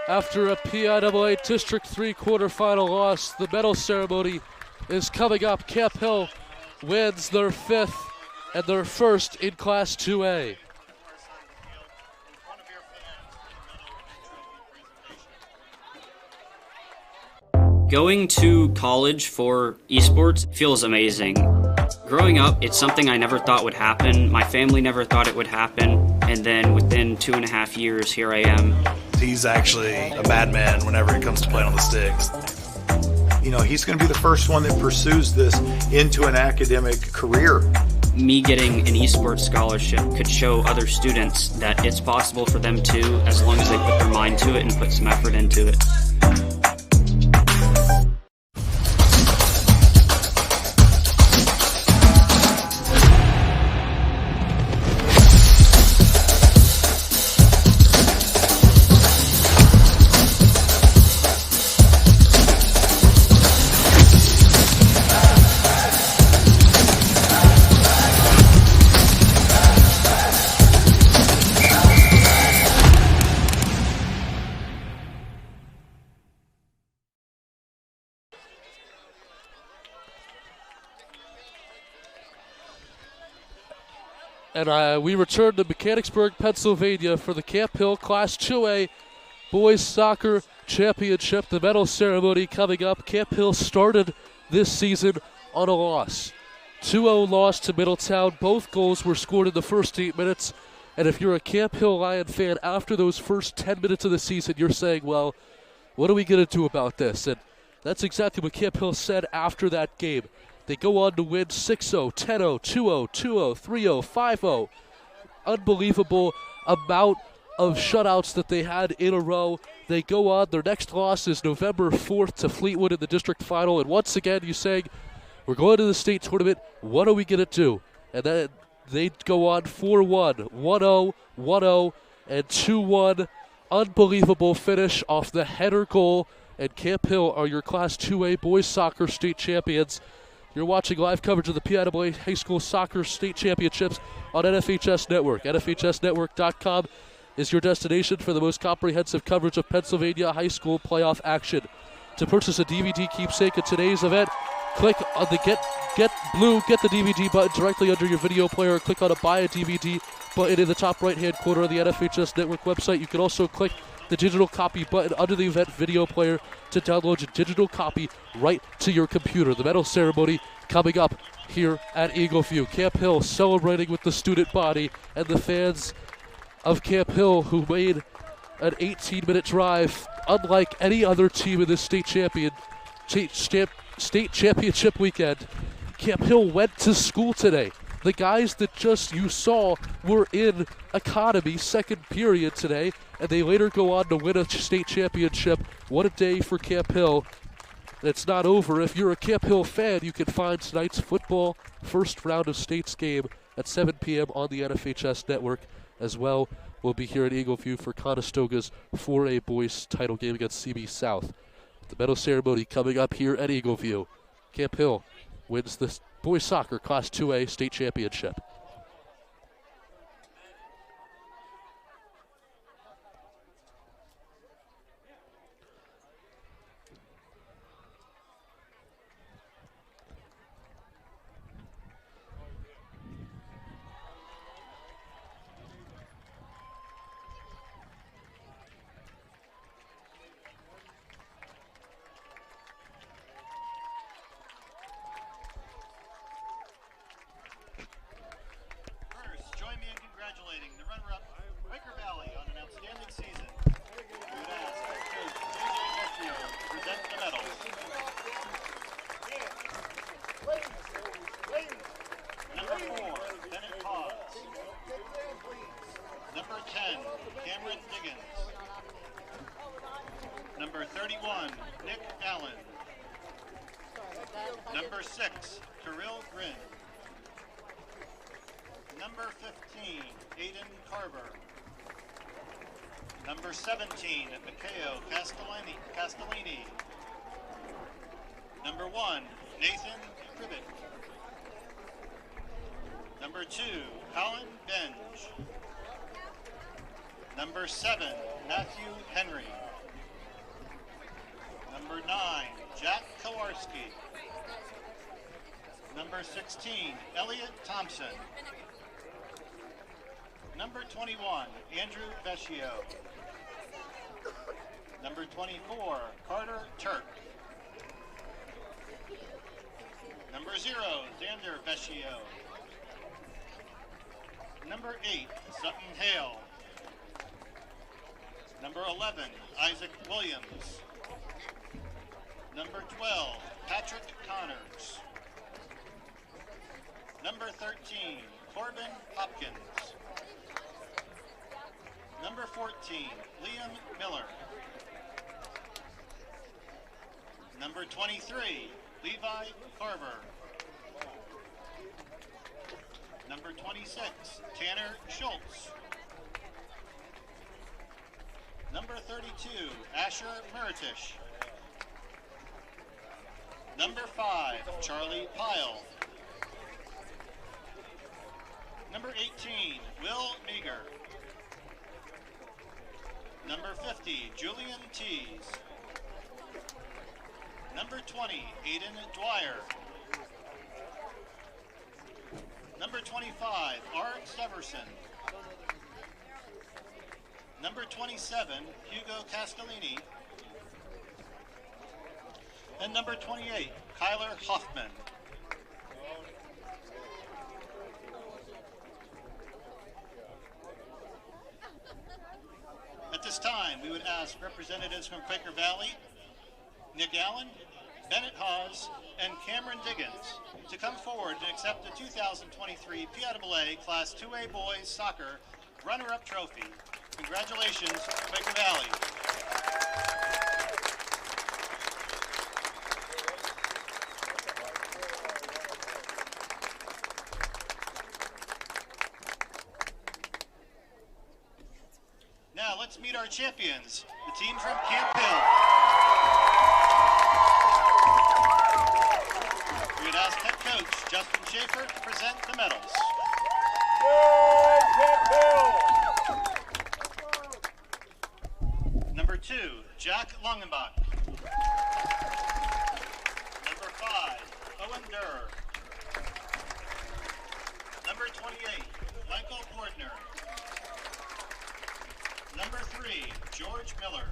after a PIAA District 3 quarterfinal loss. The medal ceremony is coming up. Camp Hill wins their 5th and their first in Class 2A. Going to college for esports feels amazing. Growing up, it's something I never thought would happen. My family never thought it would happen. And then within 2.5 years, here I am. He's actually a madman whenever it comes to playing on the sticks. You know, he's going to be the first one that pursues this into an academic career. Me getting an esports scholarship could show other students that it's possible for them too, as long as they put their mind to it and put some effort into it. And we return to Mechanicsburg, Pennsylvania for the Camp Hill Class 2A Boys Soccer Championship. The medal ceremony coming up. Camp Hill started this season on a loss. 2-0 loss to Middletown. Both goals were scored in the first 8 minutes. And if you're a Camp Hill Lion fan, after those first 10 minutes of the season, you're saying, well, what are we going to do about this? And that's exactly what Camp Hill said after that game. They go on to win 6-0, 10-0, 2-0, 2-0, 3-0, 5-0. Unbelievable amount of shutouts that they had in a row. They go on. Their next loss is November 4th to Fleetwood in the district final. And once again, you're saying, we're going to the state tournament. What are we going to do? And then they go on 4-1, 1-0, 1-0, and 2-1. Unbelievable finish off the header goal. And Camp Hill are your Class 2A boys soccer state champions. You're watching live coverage of the PIAA High School Soccer State Championships on NFHS Network. NFHSnetwork.com is your destination for the most comprehensive coverage of Pennsylvania high school playoff action. To purchase a DVD keepsake at today's event, click on the Get the DVD button directly under your video player. Click on a Buy a DVD button in the top right-hand corner of the NFHS Network website. You can also click the digital copy button under the event video player to download your digital copy right to your computer. The medal ceremony coming up here at Eagle View. Camp Hill celebrating with the student body and the fans of Camp Hill, who made an 18-minute drive, unlike any other team in this state championship weekend. Camp Hill went to school today. The guys that just you saw were in Academy second period today, and they later go on to win a state championship. What a day for Camp Hill. It's not over. If you're a Camp Hill fan, you can find tonight's football first round of states game at 7 p.m. on the NFHS network as well. We'll be here at Eagleview for Conestoga's 4A boys title game against CB South. The medal ceremony coming up here at Eagleview. Camp Hill wins the boys soccer Class 2A state championship. Join me in congratulating the runner-up, Quaker Valley, on an outstanding season. We would ask Coach J.J. Vecchio to present the medals. Number 4, Bennett Hawes. Number 10, Cameron Diggins. Number 31, Nick Allen. Number 6, Kirill Grin. Number 15, Aiden Carver. Number 17, Mikhail Castellini. Number 1, Nathan Cribbett. Number 2, Colin Benge. Number 7, Matthew Henry. Number 9, Jack Kowarski. Number 16, Elliot Thompson. Number 21, Andrew Vecchio. Number 24, Carter Turk. Number 0, Xander Vecchio. Number 8, Sutton Hale. Number 11, Isaac Williams. Number 12, Patrick Connors. Number 13, Corbin Hopkins. Number 14, Liam Miller. Number 23, Levi Carver. Number 26, Tanner Schultz. Number 32, Asher Meritish. Number 5, Charlie Pyle. Number 18, Will Meager. Number 50, Julian Tees. Number 20, Aiden Dwyer. Number 25, Art Severson. Number 27, Hugo Castellini. And number 28, Kyler Hoffman. At this time, we would ask representatives from Quaker Valley, Nick Allen, Bennett Hawes, and Cameron Diggins to come forward and accept the 2023 PIAA Class 2A Boys Soccer Runner-Up Trophy. Congratulations, Quaker Valley. Now let's meet our champions, the team from Camp Hill. We would ask head coach Justin Schaefer to present the medals. Number 2, Jack Longenbach. Number 5, Owen Durr. Number 28, Michael Bordner. Number 3, George Miller.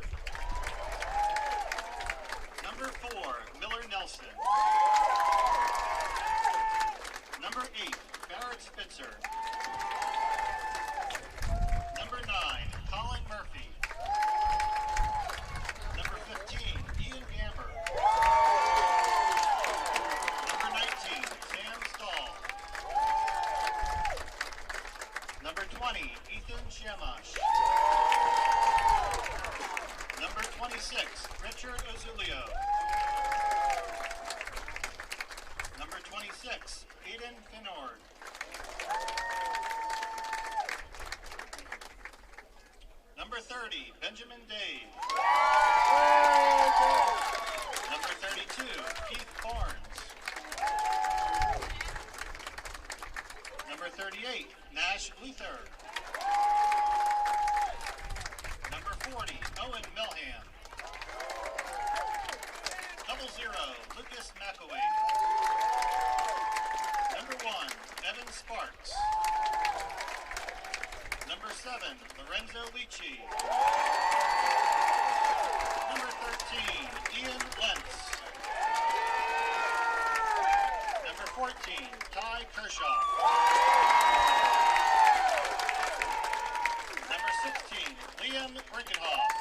Number 4, Miller Nelson. Number 8, Barrett Spitzer. Number 9, Ethan Shamash. Number 26, Richard Ozulio. Number 26, Aiden Finord. Number 30, Benjamin Dave. Number 32, Keith Barnes. Number 38, Nash Luther. Number 40, Owen Milham. 00, Lucas McAway. Number 1, Evan Sparks. Number 7, Lorenzo Lici. Number 13, Ian Lentz. Number 14, Ty Kershaw. Number 16, Liam Brinkenhoff.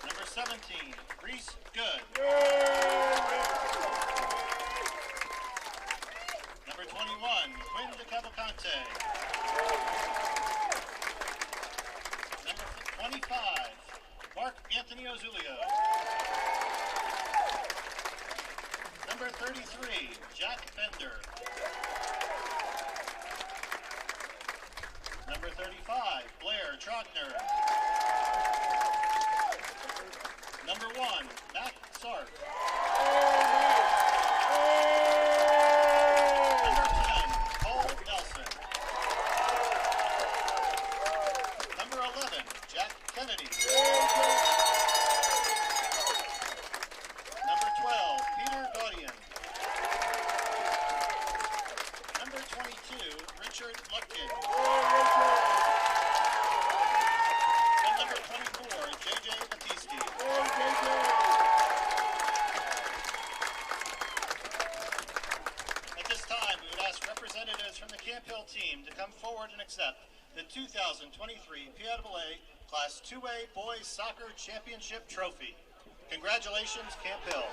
Number 17, Reese Good. Number 21, Quinn DeCavalcante. Number 25, Mark Anthony Ozulio. Number 33, Jack Bender. Number 35, Blair Trogner. Number 1, Matt Sark. Number 10, Cole Nelson. Number 11, Jack Kennedy. Number 12, Peter Gaudian. Number 22, Richard Lutkin. And number 24, JJ Battisti. At this time, we would ask representatives from the Camp Hill team to come forward and accept the 2023 PIAA Class 2A Boys Soccer Championship Trophy. Congratulations, Camp Hill.